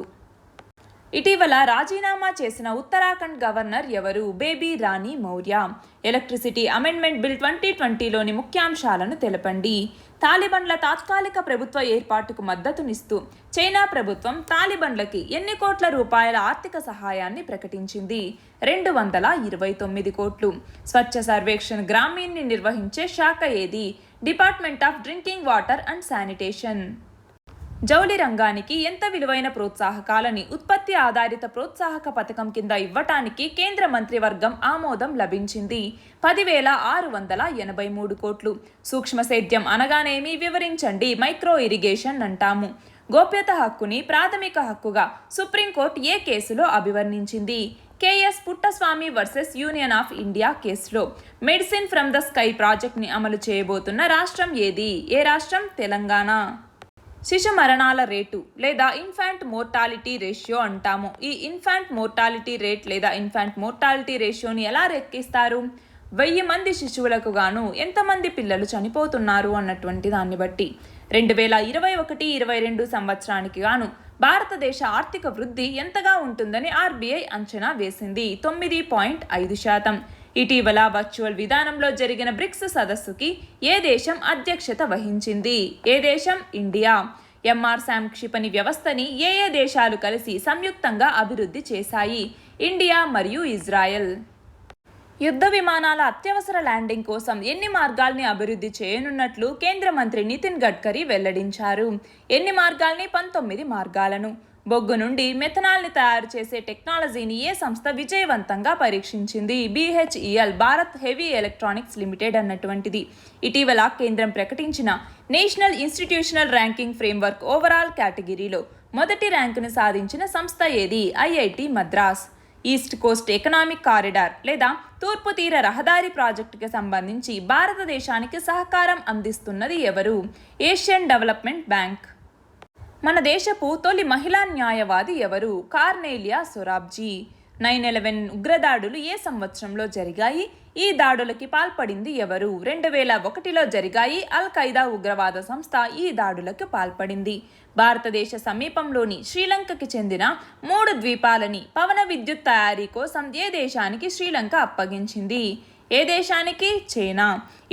ఇటీవల రాజీనామా చేసిన ఉత్తరాఖండ్ గవర్నర్ ఎవరు? బేబీ రాణి మౌర్య. ఎలక్ట్రిసిటీ అమెండ్మెంట్ బిల్ 2020లోని ముఖ్యాంశాలను తెలపండి. తాలిబన్ల తాత్కాలిక ప్రభుత్వ ఏర్పాటుకు మద్దతునిస్తూ చైనా ప్రభుత్వం తాలిబన్లకి ఎన్ని కోట్ల రూపాయల ఆర్థిక సహాయాన్ని ప్రకటించింది? 229 కోట్లు. స్వచ్ఛ సర్వేక్షణ్ గ్రామీణ్ని నిర్వహించే శాఖ ఏది? Department of drinking water and sanitation. జౌళి రంగానికి ఎంత విలువైన ప్రోత్సాహకాలని ఉత్పత్తి ఆధారిత ప్రోత్సాహక పథకం కింద ఇవ్వటానికి కేంద్ర మంత్రివర్గం ఆమోదం లభించింది? 10,683 కోట్లు. సూక్ష్మ సేద్యం అనగానేమి? వివరించండి. మైక్రో ఇరిగేషన్ అంటాము. గోప్యత హక్కుని ప్రాథమిక హక్కుగా సుప్రీంకోర్టు ఏ కేసులో అభివర్ణించింది? KS Puttaswamy versus union of India కేసులో. మెడిసిన్ ఫ్రమ్ ద స్కై ప్రాజెక్ట్ని అమలు చేయబోతున్న రాష్ట్రం ఏది? ఏ రాష్ట్రం? తెలంగాణ. శిశు మరణాల రేటు లేదా ఇన్ఫాంట్ మోర్టాలిటీ రేషియో అంటాము. ఈ ఇన్ఫాంట్ మోర్టాలిటీ రేట్ లేదా ఇన్ఫాంట్ మోర్టాలిటీ రేషియోని ఎలా లెక్కిస్తారు? 1000 మంది శిశువులకు గాను ఎంతమంది పిల్లలు చనిపోతున్నారు అన్నటువంటి దాన్ని బట్టి. 2021-22 సంవత్సరానికి గాను భారతదేశ ఆర్థిక వృద్ధి ఎంతగా ఉంటుందని ఆర్బీఐ అంచనా వేసింది? 9.5%. ఇటీవల వర్చువల్ విధానంలో జరిగిన బ్రిక్స్ సదస్సుకి ఏ దేశం అధ్యక్షత వహించింది? ఏ దేశం? ఇండియా. ఎంఆర్సామ్ క్షిపణి వ్యవస్థని ఏ దేశాలు కలిసి సంయుక్తంగా అభివృద్ధి చేశాయి? ఇండియా మరియు ఇజ్రాయెల్. యుద్ధ విమానాల అత్యవసర ల్యాండింగ్ కోసం ఎన్ని మార్గాల్ని అభివృద్ధి చేయనున్నట్లు కేంద్ర మంత్రి నితిన్ గడ్కరీ వెల్లడించారు. ఎన్ని మార్గాల్ని? 19 మార్గాలను. బొగ్గు నుండి మెథనాల్ని తయారు చేసే టెక్నాలజీని ఏ సంస్థ విజయవంతంగా పరీక్షించింది? BHEL, Bharat heavy electronics limited అన్నటువంటిది. ఇటీవల కేంద్రం ప్రకటించిన national institutional ranking framework overall కేటగిరీలో మొదటి ర్యాంకును సాధించిన సంస్థ ఏది? IIT Madras. East Coast economic corridor లేదా తూర్పు తీర రహదారి ప్రాజెక్టుకి సంబంధించి భారతదేశానికి సహకారం అందిస్తున్నది ఎవరు? Asian development bank. మన దేశపు తొలి మహిళా న్యాయవాది ఎవరు? కార్నెలియా సొరాబ్జీ. 9/11 ఉగ్రదాడులు ఏ సంవత్సరంలో జరిగాయి? ఈ దాడులకి పాల్పడింది ఎవరు? 2001లో జరిగాయి. అల్ ఖైదా ఉగ్రవాద సంస్థ ఈ దాడులకు పాల్పడింది. భారతదేశ సమీపంలోని శ్రీలంకకి చెందిన 3 ద్వీపాలని పవన విద్యుత్ తయారీ కోసం ఏ దేశానికి శ్రీలంక అప్పగించింది? ఏ దేశానికి? చైనా.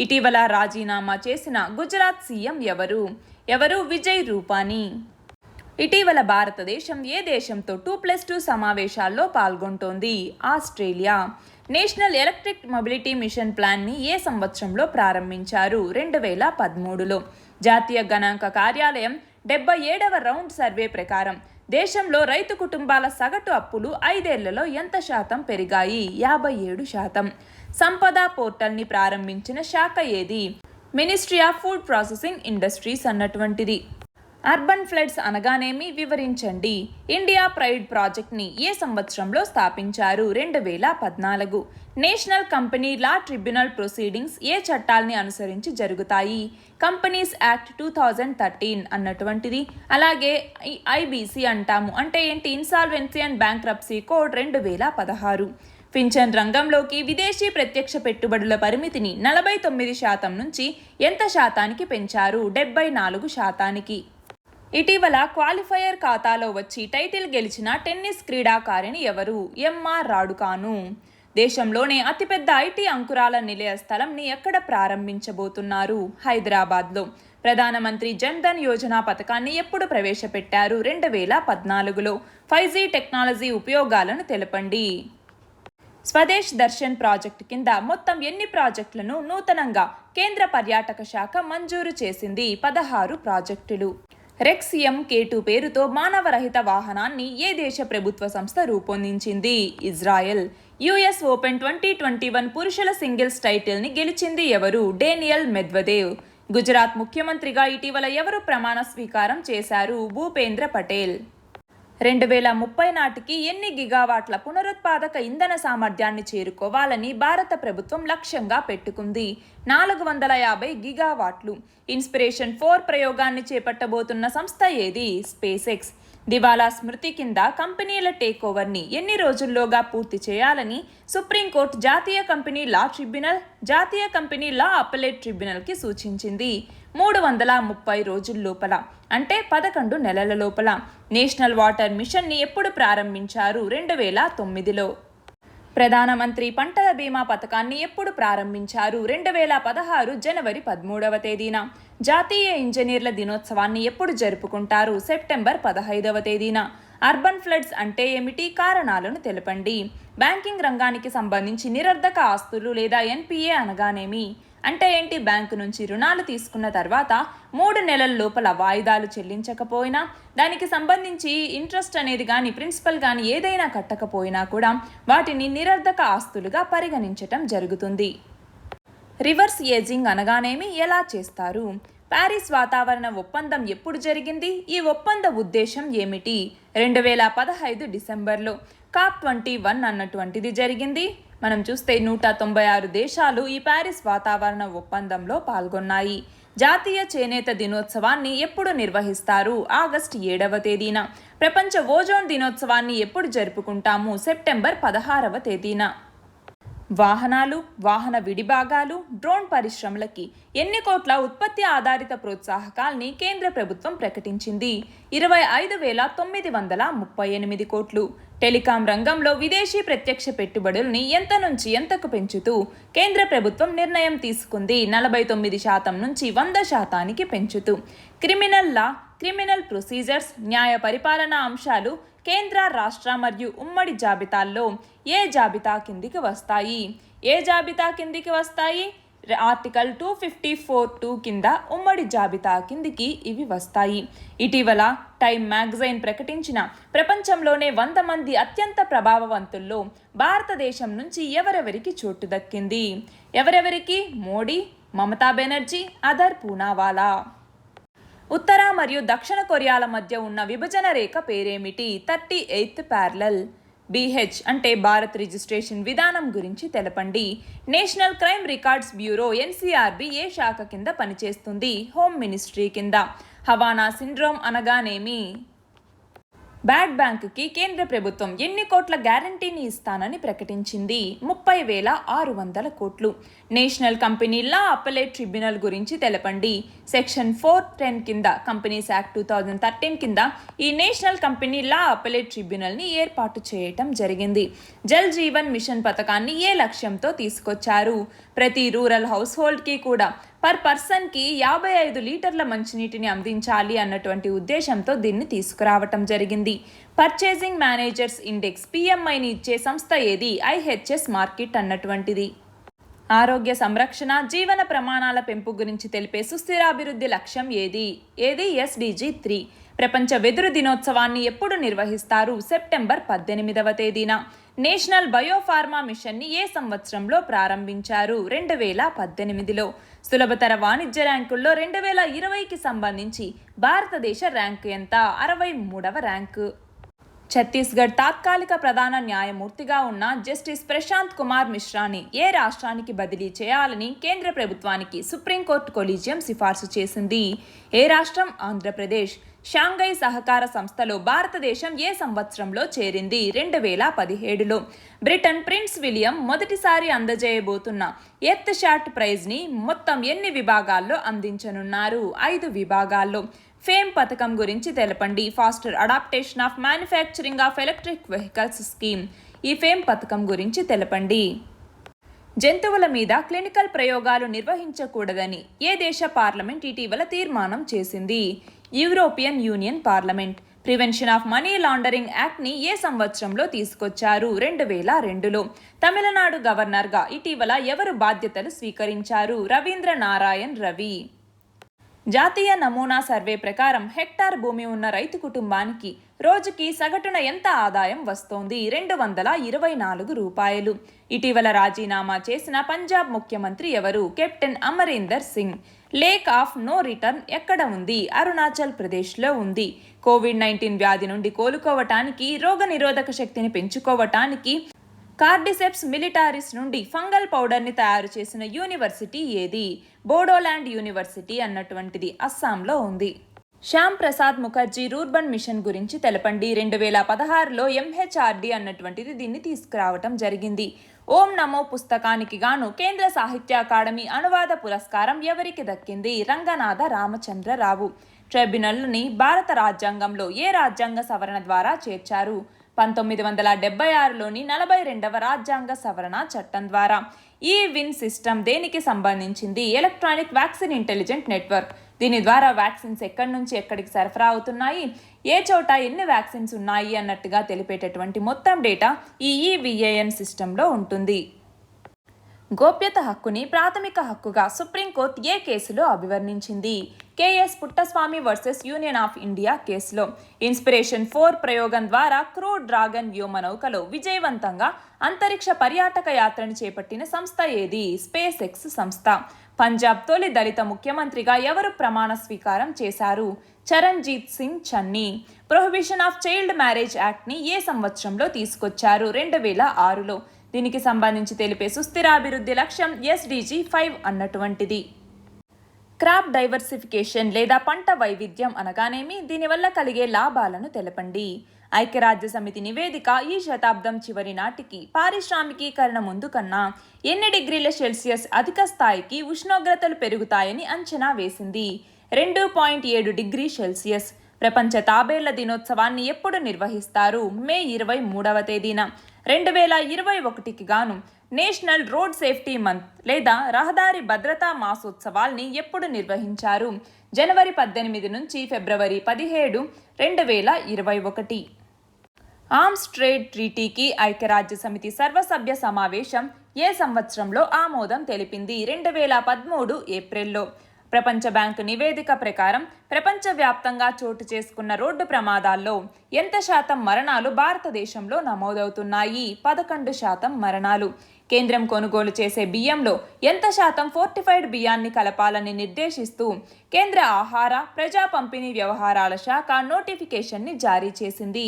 ఇటీవల రాజీనామా చేసిన గుజరాత్ సీఎం ఎవరు? విజయ్ రూపానీ. ఇటీవల భారతదేశం ఏ దేశంతో 2+2 సమావేశాల్లో పాల్గొంటోంది? Australia. National electric mobility mission ప్లాన్ని ఏ సంవత్సరంలో ప్రారంభించారు? 2013లో. జాతీయ గణాంక కార్యాలయం 77వ రౌండ్ సర్వే ప్రకారం దేశంలో రైతు కుటుంబాల సగటు అప్పులు 5 ఏళ్లలో ఎంత శాతం పెరిగాయి? 57%. సంపద పోర్టల్ని ప్రారంభించిన శాఖ ఏది? Ministry of food processing industries అన్నటువంటిది. అర్బన్ ఫ్లడ్స్ అనగానేమి? వివరించండి. ఇండియా ప్రైడ్ ప్రాజెక్ట్ని ఏ సంవత్సరంలో స్థాపించారు? 2014. National company law tribunal proceedings ఏ చట్టాల్ని అనుసరించి జరుగుతాయి? కంపెనీస్ యాక్ట్ 2013 అన్నటువంటిది. అలాగే IBC అంటాము. అంటే ఏంటి? Insolvency and bankruptcy code 2016. Pension రంగంలోకి విదేశీ ప్రత్యక్ష పెట్టుబడుల పరిమితిని 49% నుంచి ఎంత శాతానికి పెంచారు? 74%. ఇటీవల క్వాలిఫైయర్ ఖాతాలో వచ్చి టైటిల్ గెలిచిన టెన్నిస్ క్రీడాకారిణి ఎవరు? MR రాడుకాను. దేశంలోనే అతిపెద్ద IT అంకురాల నిలయ స్థలంని ఎక్కడ ప్రారంభించబోతున్నారు? హైదరాబాద్లో. ప్రధానమంత్రి జన్ ధన్ యోజన పథకాన్ని ఎప్పుడు ప్రవేశపెట్టారు? 2014లో. 5G టెక్నాలజీ ఉపయోగాలను తెలపండి. స్వదేశ్ దర్శన్ ప్రాజెక్టు కింద మొత్తం ఎన్ని ప్రాజెక్టులను నూతనంగా కేంద్ర పర్యాటక శాఖ మంజూరు చేసింది? 16 ప్రాజెక్టులు. రెక్సియం K2 పేరుతో మానవరహిత వాహనాన్ని ఏ దేశ ప్రభుత్వ సంస్థ రూపొందించింది? ఇజ్రాయెల్. US ఓపెన్ 2021 పురుషుల సింగిల్స్ టైటిల్ని గెలిచింది ఎవరు? Daniel Medvedev. గుజరాత్ ముఖ్యమంత్రిగా ఇటీవల ఎవరు ప్రమాణ స్వీకారం చేశారు? భూపేంద్ర పటేల్. 2030 నాటికి ఎన్ని గిగావాట్ల పునరుత్పాదక ఇంధన సామర్థ్యాన్ని చేరుకోవాలని భారత ప్రభుత్వం లక్ష్యంగా పెట్టుకుంది? 450 గిగావాట్లు. ఇన్స్పిరేషన్-4 ప్రయోగాన్ని చేపట్టబోతున్న సంస్థ ఏది? SpaceX. దివాలా స్మృతి కింద కంపెనీల టేక్ ఓవర్ని ఎన్ని రోజుల్లోగా పూర్తి చేయాలని సుప్రీంకోర్టు జాతీయ కంపెనీ లా అప్పలేట్ ట్రిబ్యునల్కి సూచించింది? 330 రోజుల లోపల, అంటే 11 నెలల లోపల. నేషనల్ వాటర్ మిషన్ని ఎప్పుడు ప్రారంభించారు? 2009లో. ప్రధానమంత్రి పంటల బీమా పథకాన్ని ఎప్పుడు ప్రారంభించారు? 2016 జనవరి 13వ తేదీన. జాతీయ ఇంజనీర్ల దినోత్సవాన్ని ఎప్పుడు జరుపుకుంటారు? సెప్టెంబర్ 15వ తేదీన. అర్బన్ ఫ్లడ్స్ అంటే ఏమిటి? కారణాలను తెలపండి. బ్యాంకింగ్ రంగానికి సంబంధించి నిరర్ధక ఆస్తులు లేదా NPA అనగానేమి? అంటే ఏంటి? బ్యాంకు నుంచి రుణాలు తీసుకున్న తర్వాత 3 నెలల లోపల వాయిదాలు చెల్లించకపోయినా, దానికి సంబంధించి ఇంట్రెస్ట్ అనేది కానీ ప్రిన్సిపల్ కానీ ఏదైనా కట్టకపోయినా కూడా వాటిని నిరర్ధక ఆస్తులుగా పరిగణించటం జరుగుతుంది. రివర్స్ ఏజింగ్ అనగానేమి? ఎలా చేస్తారు? ప్యారిస్ వాతావరణ ఒప్పందం ఎప్పుడు జరిగింది? ఈ ఒప్పంద ఉద్దేశం ఏమిటి? 2015 డిసెంబర్లో. COP21 అన్నటువంటిది జరిగింది. మనం చూస్తే 196 దేశాలు ఈ ప్యారిస్ వాతావరణ ఒప్పందంలో పాల్గొన్నాయి. జాతీయ చేనేత దినోత్సవాన్ని ఎప్పుడు నిర్వహిస్తారు? ఆగస్టు 7వ తేదీన. ప్రపంచ ఓజోన్ దినోత్సవాన్ని ఎప్పుడు జరుపుకుంటాము? సెప్టెంబర్ 16వ తేదీన. వాహనాలు, వాహన విడిభాగాలు, డ్రోన్ పరిశ్రమలకి ఎన్ని కోట్ల ఉత్పత్తి ఆధారిత ప్రోత్సాహకాల్ని కేంద్ర ప్రభుత్వం ప్రకటించింది? 25,938 కోట్లు. టెలికాం రంగంలో విదేశీ ప్రత్యక్ష పెట్టుబడుల్ని ఎంత నుంచి ఎంతకు పెంచుతూ కేంద్ర ప్రభుత్వం నిర్ణయం తీసుకుంది? 49% నుంచి 100%కి పెంచుతూ. క్రిమినల్ లా, క్రిమినల్ ప్రొసీజర్స్, న్యాయ పరిపాలనా అంశాలు కేంద్ర, రాష్ట్ర మరియు ఉమ్మడి జాబితాల్లో ఏ జాబితా కిందికి వస్తాయి? ఏ జాబితా కిందికి వస్తాయి? ఆర్టికల్ 254(2) కింద ఉమ్మడి జాబితా కిందికి ఇవి వస్తాయి. ఇటీవల టైమ్ మ్యాగజైన్ ప్రకటించిన ప్రపంచంలోనే 100 మంది అత్యంత ప్రభావవంతుల్లో భారతదేశం నుంచి ఎవరెవరికి చోటు దక్కింది? ఎవరెవరికి? మోడీ, మమతా బెనర్జీ, అదర్ పూనావాలా. ఉత్తర మరియు దక్షిణ కొరియాల మధ్య ఉన్న విభజన రేఖ పేరేమిటి? 38th parallel. BH అంటే భారత్ రిజిస్ట్రేషన్ విధానం గురించి తెలపండి. National crime records bureau NCRB ఏ శాఖ కింద పనిచేస్తుంది? హోమ్ మినిస్ట్రీ కింద. హవానా సిండ్రోమ్ అనగానేమి? బ్యాడ్ బ్యాంక్కి కేంద్ర ప్రభుత్వం ఎన్ని కోట్ల గ్యారంటీని ఇస్తానని ప్రకటించింది? 30,600 కోట్లు. నేషనల్ కంపెనీ లా అప్పలేట్ ట్రిబ్యునల్ గురించి తెలపండి. సెక్షన్ 410 కింద కంపెనీస్ యాక్ట్ 2013 కింద ఈ నేషనల్ కంపెనీ లా అప్పలేట్ ట్రిబ్యునల్ని ఏర్పాటు చేయటం జరిగింది. జల్ జీవన్ మిషన్ పథకాన్ని ఏ లక్ష్యంతో తీసుకొచ్చారు? ప్రతి రూరల్ హౌస్ హోల్డ్కి కూడా పర్ పర్సన్కి 55 లీటర్ల మంచినీటిని అందించాలి అన్నటువంటి ఉద్దేశంతో దీన్ని తీసుకురావటం జరిగింది. పర్చేసింగ్ మేనేజర్స్ ఇండెక్స్ PMIని ఇచ్చే సంస్థ ఏది? IHS మార్కెట్ అన్నటువంటిది. ఆరోగ్య సంరక్షణ, జీవన ప్రమాణాల పెంపు గురించి తెలిపే సుస్థిరాభివృద్ధి లక్ష్యం ఏది? SDG 3. ప్రపంచ వెదురు దినోత్సవాన్ని ఎప్పుడు నిర్వహిస్తారు? సెప్టెంబర్ 18వ తేదీన. నేషనల్ బయోఫార్మా మిషన్ని ఏ సంవత్సరంలో ప్రారంభించారు? 2018లో. సులభతర వాణిజ్య ర్యాంకుల్లో 2020కి సంబంధించి భారతదేశ ర్యాంకు ఎంత? 63వ ర్యాంకు. ఛత్తీస్గఢ్ తాత్కాలిక ప్రధాన న్యాయమూర్తిగా ఉన్న జస్టిస్ ప్రశాంత్ కుమార్ మిశ్రాని ఏ రాష్ట్రానికి బదిలీ చేయాలని కేంద్ర ప్రభుత్వానికి సుప్రీంకోర్టు కొలీజియం సిఫార్సు చేసింది? ఏ రాష్ట్రం? ఆంధ్రప్రదేశ్. షాంఘై సహకార సంస్థలో భారతదేశం ఏ సంవత్సరంలో చేరింది? 2017లో. బ్రిటన్ ప్రిన్స్ విలియం మొదటిసారి అందజేయబోతున్న ఎర్త్ షాట్ ప్రైజ్ని మొత్తం ఎన్ని విభాగాల్లో అందించనున్నారు? 5 విభాగాల్లో. ఫేమ్ పథకం గురించి తెలపండి. Faster adaptation of manufacturing of electric vehicles scheme. ఈ ఫేమ్ పథకం గురించి తెలపండి. జంతువుల మీద క్లినికల్ ప్రయోగాలు నిర్వహించకూడదని ఏ దేశ పార్లమెంట్ ఇటీవల తీర్మానం చేసింది? European union parliament. Prevention of money laundering యాక్ట్ని ఏ సంవత్సరంలో తీసుకొచ్చారు? 2002లో. తమిళనాడు గవర్నర్గా ఇటీవల ఎవరు బాధ్యతలు స్వీకరించారు? రవీంద్ర నారాయణ్ రవి. జాతీయ నమూనా సర్వే ప్రకారం హెక్టార్ భూమి ఉన్న రైతు కుటుంబానికి రోజుకి సగటున ఎంత ఆదాయం వస్తోంది? 224 రూపాయలు. ఇటీవల రాజీనామా చేసిన పంజాబ్ ముఖ్యమంత్రి ఎవరు? Captain Amarinder Singh. Lake of no return ఎక్కడ ఉంది? అరుణాచల్ ప్రదేశ్లో ఉంది. కోవిడ్-19 వ్యాధి నుండి కోలుకోవటానికి, రోగనిరోధక శక్తిని పెంచుకోవటానికి కార్డిసెప్స్ మిలిటారిస్ నుండి ఫంగల్ పౌడర్ని తయారు చేసిన యూనివర్సిటీ ఏది? బోడోల్యాండ్ యూనివర్సిటీ అన్నటువంటిది అస్సాంలో ఉంది. శ్యామ్ ప్రసాద్ ముఖర్జీ రూర్బన్ మిషన్ గురించి తెలపండి. 2016లో MHRD అన్నటువంటిది దీన్ని తీసుకురావటం జరిగింది. ఓం నమో పుస్తకానికి గాను కేంద్ర సాహిత్య అకాడమీ అనువాద పురస్కారం ఎవరికి దక్కింది? రంగనాథ రామచంద్రరావు. ట్రైబ్యునల్ని భారత రాజ్యాంగంలో ఏ రాజ్యాంగ సవరణ ద్వారా చేర్చారు? 1976లోని 42వ రాజ్యాంగ సవరణ చట్టం ద్వారా. ఈ విన్ సిస్టమ్ దేనికి సంబంధించింది? Electronic vaccine intelligent network. దీని ద్వారా వ్యాక్సిన్స్ ఎక్కడి నుంచి ఎక్కడికి సరఫరా అవుతున్నాయి, ఏ చోట ఎన్ని వ్యాక్సిన్స్ ఉన్నాయి అన్నట్టుగా తెలిపేటటువంటి మొత్తం డేటా ఈ EVAN సిస్టంలో ఉంటుంది. గోప్యత హక్కుని ప్రాథమిక హక్కుగా సుప్రీంకోర్టు ఏ కేసులో అభివర్ణించింది? KS Puttaswamy versus union of India కేసులో. ఇన్స్పిరేషన్ 4 ప్రయోగం ద్వారా క్రూ డ్రాగన్ వ్యోమ నౌకలో విజయవంతంగా అంతరిక్ష పర్యాటక యాత్రను చేపట్టిన సంస్థ ఏది? స్పేస్ X సంస్థ. పంజాబ్ తొలి దళిత ముఖ్యమంత్రిగా ఎవరు ప్రమాణ స్వీకారం చేశారు? Charanjit Singh Channi. Prohibition of child marriage యాక్ట్ని ఏ సంవత్సరంలో తీసుకొచ్చారు? 2006లో. దీనికి సంబంధించి తెలిపే సుస్థిరాభివృద్ధి లక్ష్యం SDG 5 అన్నటువంటిది. క్రాప్ డైవర్సిఫికేషన్ లేదా పంట వైవిధ్యం అనగానేమి? దీనివల్ల కలిగే లాభాలను తెలపండి. ఐక్యరాజ్య సమితి నివేదిక ఈ శతాబ్దం చివరి నాటికి పారిశ్రామికీకరణ ముందు కన్నా ఎన్ని డిగ్రీల సెల్సియస్ అధిక స్థాయికి ఉష్ణోగ్రతలు పెరుగుతాయని అంచనా వేసింది? 2.7 డిగ్రీ సెల్సియస్. ప్రపంచ తాబేళ్ల దినోత్సవాన్ని ఎప్పుడు నిర్వహిస్తారు? మే 23వ తేదీన. 2021కి గాను నేషనల్ రోడ్ సేఫ్టీ మంత్ లేదా రహదారి భద్రతా మాసోత్సవాల్ని ఎప్పుడు నిర్వహించారు? జనవరి 18 నుంచి ఫిబ్రవరి 17, 2021. ఆర్మ్స్ ట్రేడ్ ట్రీటీకి ఐక్యరాజ్య సమితి సర్వసభ్య సమావేశం ఏ సంవత్సరంలో ఆమోదం తెలిపింది? 2013 ఏప్రిల్లో. ప్రపంచ బ్యాంకు నివేదిక ప్రకారం ప్రపంచవ్యాప్తంగా చోటు చేసుకున్న రోడ్డు ప్రమాదాల్లో ఎంత శాతం మరణాలు భారతదేశంలో నమోదవుతున్నాయి? 11% మరణాలు. కేంద్రం కొనుగోలు చేసే బియ్యంలో ఎంత శాతం ఫోర్టిఫైడ్ బియ్యాన్ని కలపాలని నిర్దేశిస్తూ కేంద్ర ఆహార, ప్రజా పంపిణీ వ్యవహారాల శాఖ నోటిఫికేషన్ని జారీ చేసింది.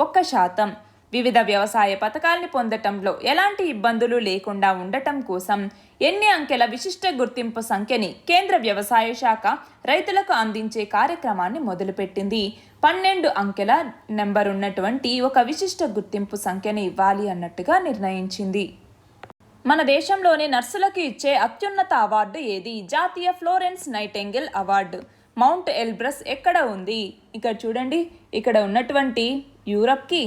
1%. వివిధ వ్యవసాయ పథకాల్ని పొందటంలో ఎలాంటి ఇబ్బందులు లేకుండా ఉండటం కోసం ఎన్ని అంకెల విశిష్ట గుర్తింపు సంఖ్యని కేంద్ర వ్యవసాయ శాఖ రైతులకు అందించే కార్యక్రమాన్ని మొదలుపెట్టింది. 12 అంకెల నెంబర్ ఉన్నటువంటి ఒక విశిష్ట గుర్తింపు సంఖ్యని ఇవ్వాలి అన్నట్టుగా నిర్ణయించింది. మన దేశంలోని నర్సులకు ఇచ్చే అత్యున్నత అవార్డు ఏది? జాతీయ Florence nightingale award. Mount Elbrus ఎక్కడ ఉంది? ఇక్కడ చూడండి, ఇక్కడ ఉన్నటువంటి యూరప్కి,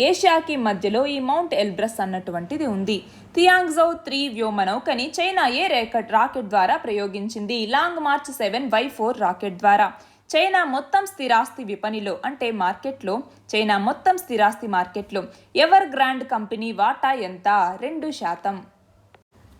ఏషియాకి మధ్యలో ఈ మౌంట్ ఎల్బ్రస్ అన్నటువంటిది ఉంది. థియాంగ్జౌ 3 వ్యోమనౌకని చైనా ఏ రాకెట్ ద్వారా ప్రయోగించింది? లాంగ్ మార్చ్ 7Y4 రాకెట్ ద్వారా. చైనా మొత్తం స్థిరాస్తి విపణిలో అంటే మార్కెట్లో, చైనా మొత్తం స్థిరాస్తి మార్కెట్లో ఎవర్ గ్రాండ్ కంపెనీ వాటా ఎంత? 2%.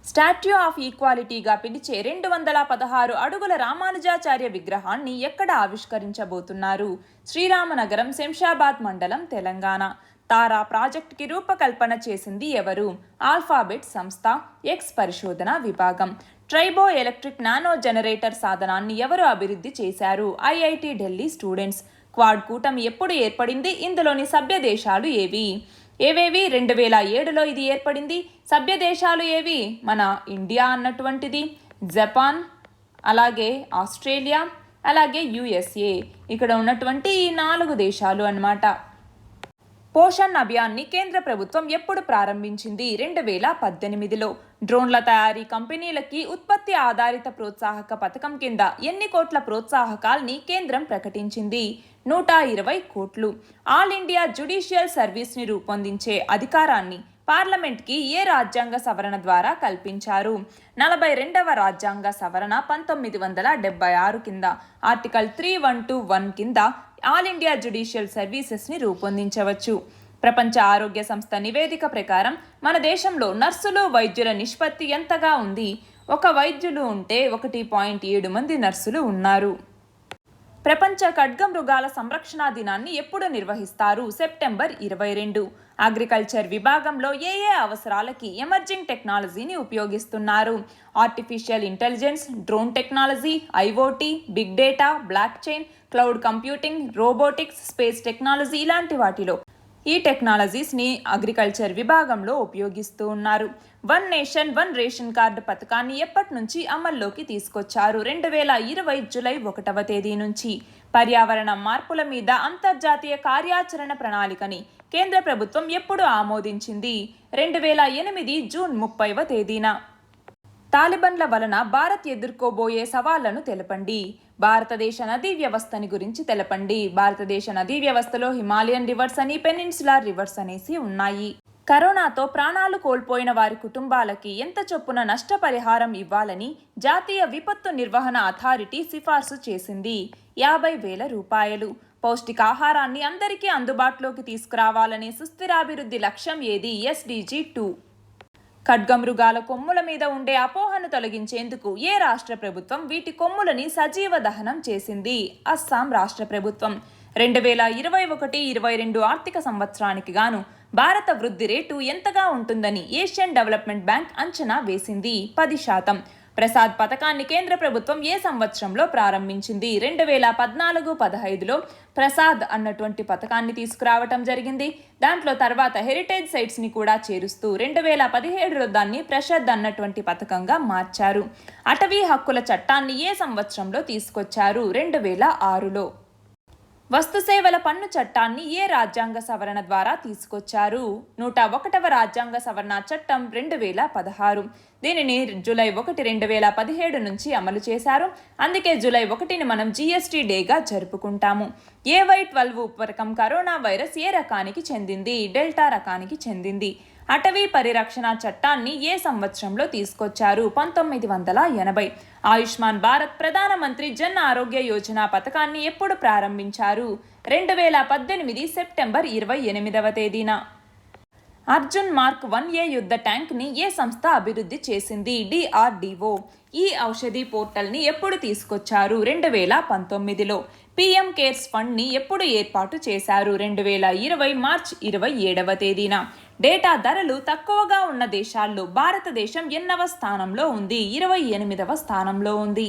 స్టాట్యూ ఆఫ్ ఈక్వాలిటీగా పిలిచే 216 అడుగుల రామానుజాచార్య విగ్రహాన్ని ఎక్కడ ఆవిష్కరించబోతున్నారు? శ్రీరామనగరం, శంషాబాద్ మండలం, తెలంగాణ. తారా ప్రాజెక్టుకి రూపకల్పన చేసింది ఎవరు? ఆల్ఫాబెట్ సంస్థ, ఎక్స్ పరిశోధన విభాగం. ట్రైబో ఎలక్ట్రిక్ నానో జనరేటర్ సాధనాన్ని ఎవరు అభివృద్ధి చేశారు? IIT Delhi students. క్వాడ్ కూటమి ఎప్పుడు ఏర్పడింది? ఇందులోని సభ్య దేశాలు ఏవి? 2007లో ఇది ఏర్పడింది. సభ్య దేశాలు ఏవి? మన ఇండియా అన్నటువంటిది, జపాన్, అలాగే ఆస్ట్రేలియా, అలాగే యుఎస్ఏ. ఇక్కడ ఉన్నటువంటి ఈ 4 దేశాలు అన్నమాట. పోషణ్ అభియాన్ని కేంద్ర ప్రభుత్వం ఎప్పుడు ప్రారంభించింది? 2018లో. డ్రోన్ల తయారీ కంపెనీలకి ఉత్పత్తి ఆధారిత ప్రోత్సాహక పథకం కింద ఎన్ని కోట్ల ప్రోత్సాహకాల్ని కేంద్రం ప్రకటించింది? 120 కోట్లు. ఆల్ ఇండియా జ్యుడిషియల్ సర్వీస్ని రూపొందించే అధికారాన్ని పార్లమెంట్కి ఏ రాజ్యాంగ సవరణ ద్వారా కల్పించారు? 42వ రాజ్యాంగ సవరణ 1976 కింద ఆర్టికల్ 3121 కింద ఆల్ ఇండియా జ్యుడిషియల్ సర్వీసెస్ని రూపొందించవచ్చు. ప్రపంచ ఆరోగ్య సంస్థ నివేదిక ప్రకారం మన దేశంలో నర్సులు, వైద్యుల నిష్పత్తి ఎంతగా ఉంది? ఒక వైద్యులు ఉంటే 1.7 మంది నర్సులు ఉన్నారు. ప్రపంచ ఖడ్గమృగాల సంరక్షణ దినాన్ని ఎప్పుడు నిర్వహిస్తారు? సెప్టెంబర్ 22. అగ్రికల్చర్ విభాగంలో ఏ అవసరాలకి ఎమర్జింగ్ టెక్నాలజీని ఉపయోగిస్తున్నారు? Artificial intelligence, drone technology, IoT, big data, blockchain, cloud computing, robotics, space technology ఇలాంటి వాటిలో ఈ టెక్నాలజీస్ని అగ్రికల్చర్ విభాగంలో ఉపయోగిస్తూ ఉన్నారు. 1 నేషన్ 1 రేషన్ కార్డు పథకాన్ని ఎప్పటి నుంచి అమల్లోకి తీసుకొచ్చారు? 2020 జూలై 1వ తేదీ నుంచి. పర్యావరణ మార్పుల మీద అంతర్జాతీయ కార్యాచరణ ప్రణాళికని కేంద్ర ప్రభుత్వం ఎప్పుడు ఆమోదించింది? 2008 జూన్ 30వ తేదీన. తాలిబన్ల వలన భారత్ ఎదుర్కోబోయే సవాళ్లను తెలపండి. భారతదేశ నదీ వ్యవస్థని గురించి తెలపండి. భారతదేశ నదీ వ్యవస్థలో హిమాలయన్ రివర్స్ అని, పెనిన్సులార్ రివర్స్ అనేసి ఉన్నాయి. కరోనాతో ప్రాణాలు కోల్పోయిన వారి కుటుంబాలకి ఎంత చొప్పున నష్టపరిహారం ఇవ్వాలని జాతీయ విపత్తు నిర్వహణ అథారిటీ సిఫార్సు చేసింది? 50,000 రూపాయలు. పౌష్టికాహారాన్ని అందరికీ అందుబాటులోకి తీసుకురావాలనే సుస్థిరాభివృద్ధి లక్ష్యం ఏది? SDG 2. ఖడ్గమృగాల కొమ్ముల మీద ఉండే అపోహను తొలగించేందుకు ఏ రాష్ట్ర ప్రభుత్వం వీటి కొమ్ములని సజీవ దహనం చేసింది? అస్సాం రాష్ట్ర ప్రభుత్వం. 2021-22 ఆర్థిక సంవత్సరానికి గాను భారత వృద్ధి రేటు ఎంతగా ఉంటుందని ఏషియన్ డెవలప్మెంట్ బ్యాంక్ అంచనా వేసింది? 10%. ప్రసాద్ పథకాన్ని కేంద్ర ప్రభుత్వం ఏ సంవత్సరంలో ప్రారంభించింది? 2014-15లో ప్రసాద్ అన్నటువంటి పథకాన్ని తీసుకురావటం జరిగింది. దాంట్లో తర్వాత హెరిటేజ్ సైట్స్ని కూడా చేరుస్తూ 2017లో దాన్ని ప్రసాద్ అన్నటువంటి పథకంగా మార్చారు. అటవీ హక్కుల చట్టాన్ని ఏ సంవత్సరంలో తీసుకొచ్చారు? 2006లో. వస్తుసేవల పన్ను చట్టాన్ని ఏ రాజ్యాంగ సవరణ ద్వారా తీసుకొచ్చారు? 101వ రాజ్యాంగ సవరణ చట్టం 2016. దీనిని జూలై 1, 2017 నుంచి అమలు చేశారు. అందుకే జూలై 1ని మనం GST డేగా జరుపుకుంటాము. AY12 ఉపరకం కరోనా వైరస్ ఏ రకానికి చెందింది? డెల్టా రకానికి చెందింది. అటవీ పరిరక్షణ చట్టాన్ని ఏ సంవత్సరంలో తీసుకొచ్చారు? 1980. ఆయుష్మాన్ భారత్ ప్రధానమంత్రి జన్ ఆరోగ్య యోజన పథకాన్ని ఎప్పుడు ప్రారంభించారు? 2018 సెప్టెంబర్ 28వ తేదీన. అర్జున్ మార్క్ 1A యుద్ధ ట్యాంక్ని ఏ సంస్థ అభివృద్ధి చేసింది? DRDO. ఈ ఔషధి పోర్టల్ని ఎప్పుడు తీసుకొచ్చారు? 2019లో. PM కేర్స్ ఫండ్ని ఎప్పుడు ఏర్పాటు చేశారు? 2020 మార్చి 27వ తేదీన. డేటా ధరలు తక్కువగా ఉన్న దేశాల్లో భారతదేశం ఎన్నవ స్థానంలో ఉంది? 28వ స్థానంలో ఉంది.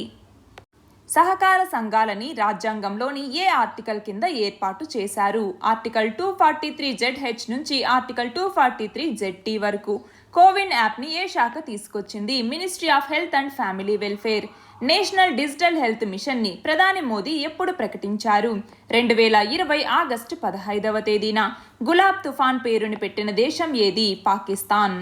సహకార సంఘాలని రాజ్యాంగంలోని ఏ ఆర్టికల్ కింద ఏర్పాటు చేశారు? ఆర్టికల్ 243ZH నుంచి ఆర్టికల్ 243ZT వరకు. కోవిన్ యాప్ని ఏ శాఖ తీసుకొచ్చింది? Ministry of health and family welfare. National digital health మిషన్ని ప్రధాని మోదీ ఎప్పుడు ప్రకటించారు? 2020 ఆగస్టు 15వ తేదీన. గులాబ్ తుఫాన్ పేరుని పెట్టిన దేశం ఏది? పాకిస్తాన్.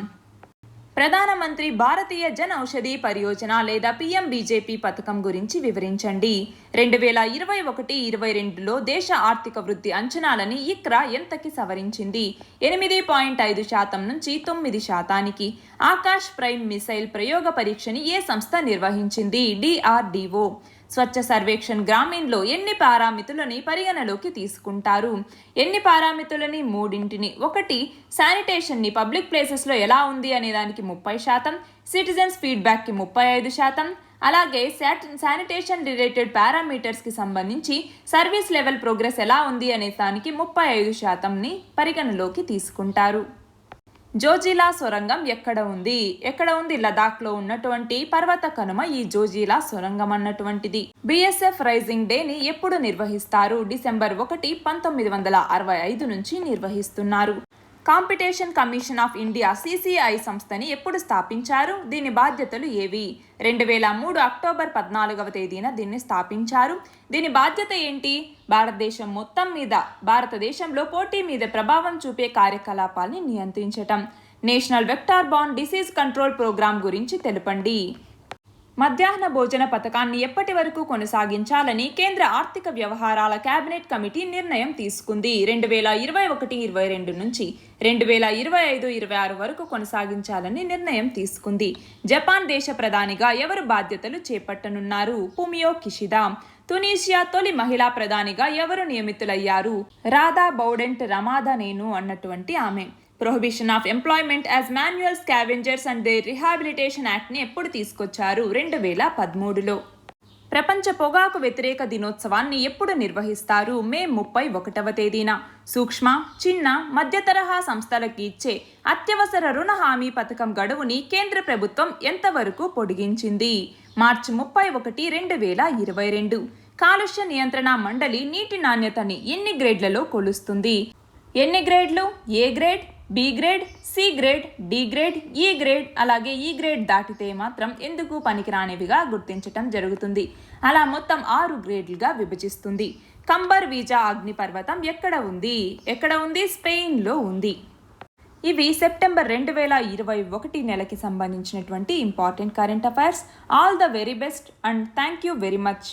ప్రధానమంత్రి భారతీయ జన్ ఔషధి పరియోజన లేదా PMBJP పథకం గురించి వివరించండి. 2021-22లో దేశ ఆర్థిక వృద్ధి అంచనాలని ICRA ఎంతకి సవరించింది? 8.5% నుంచి 9%. ఆకాశ్ ప్రైమ్ మిసైల్ ప్రయోగ పరీక్షని ఏ సంస్థ నిర్వహించింది? DRDO. స్వచ్ఛ సర్వేక్షణ్ గ్రామీణ్లో ఎన్ని పారామితులని పరిగణలోకి తీసుకుంటారు? ఎన్ని పారామితులని? 3. 1. శానిటేషన్ని పబ్లిక్ ప్లేసెస్లో ఎలా ఉంది అనే దానికి 30%, సిటిజన్స్ ఫీడ్బ్యాక్కి 35%, అలాగే శానిటేషన్ రిలేటెడ్ పారామీటర్స్కి సంబంధించి సర్వీస్ లెవెల్ ప్రోగ్రెస్ ఎలా ఉంది అనే దానికి 35%ని పరిగణలోకి తీసుకుంటారు. జోజిలా సొరంగం ఎక్కడ ఉంది? లదాఖ్లో ఉన్నటువంటి పర్వత కనుమ ఈ జోజిలా సొరంగం అన్నటువంటిది. BSF రైజింగ్ డేని ఎప్పుడు నిర్వహిస్తారు? డిసెంబర్ 1, 1965 నుంచి నిర్వహిస్తున్నారు. Competition commission of India CCI సంస్థని ఎప్పుడు స్థాపించారు? దీని బాధ్యతలు ఏవి? 2003 అక్టోబర్ 14వ తేదీన దీన్ని స్థాపించారు. దీని బాధ్యత ఏంటి? భారతదేశం మొత్తం మీద భారతదేశంలో పోటీ మీద ప్రభావం చూపే కార్యకలాపాల్ని నియంత్రించటం. National vector borne disease control programme గురించి తెలపండి. మధ్యాహ్న భోజన పథకాన్ని ఎప్పటి వరకు కొనసాగించాలని కేంద్ర ఆర్థిక వ్యవహారాల కేబినెట్ కమిటీ నిర్ణయం తీసుకుంది? 2021-22 నుంచి 2025-26 వరకు కొనసాగించాలని నిర్ణయం తీసుకుంది. జపాన్ దేశ ప్రధానిగా ఎవరు బాధ్యతలు చేపట్టనున్నారు? Fumio Kishida. తునీషియా తొలి మహిళా ప్రధానిగా ఎవరు నియమితులయ్యారు? రాధా బౌడెంట్ రమాదనేను అన్నటువంటి ఆమె. Prohibition of employment as manual scavengers and their rehabilitation యాక్ట్ని ఎప్పుడు తీసుకొచ్చారు? 2013లో. ప్రపంచ పొగాకు వ్యతిరేక దినోత్సవాన్ని ఎప్పుడు నిర్వహిస్తారు? మే 31వ తేదీన. సూక్ష్మ, చిన్న, మధ్య తరహా సంస్థలకి ఇచ్చే అత్యవసర రుణ హామీ పథకం గడువుని కేంద్ర ప్రభుత్వం ఎంతవరకు పొడిగించింది? మార్చి 31, 2022. కాలుష్య నియంత్రణ మండలి నీటి నాణ్యతని ఎన్ని గ్రేడ్లలో కొలుస్తుంది? ఎన్ని గ్రేడ్లు? A grade, B grade, C grade, D grade, E grade. అలాగే ఈ గ్రేడ్ దాటితే మాత్రం ఎందుకు పనికిరానివిగా గుర్తించటం జరుగుతుంది. అలా మొత్తం 6 గ్రేడ్లుగా విభజిస్తుంది. కంబర్ వీజా అగ్నిపర్వతం ఎక్కడ ఉంది? స్పెయిన్లో ఉంది. ఇవి సెప్టెంబర్ 2021 నెలకి సంబంధించినటువంటి important current affairs. All the very best and thank you very much.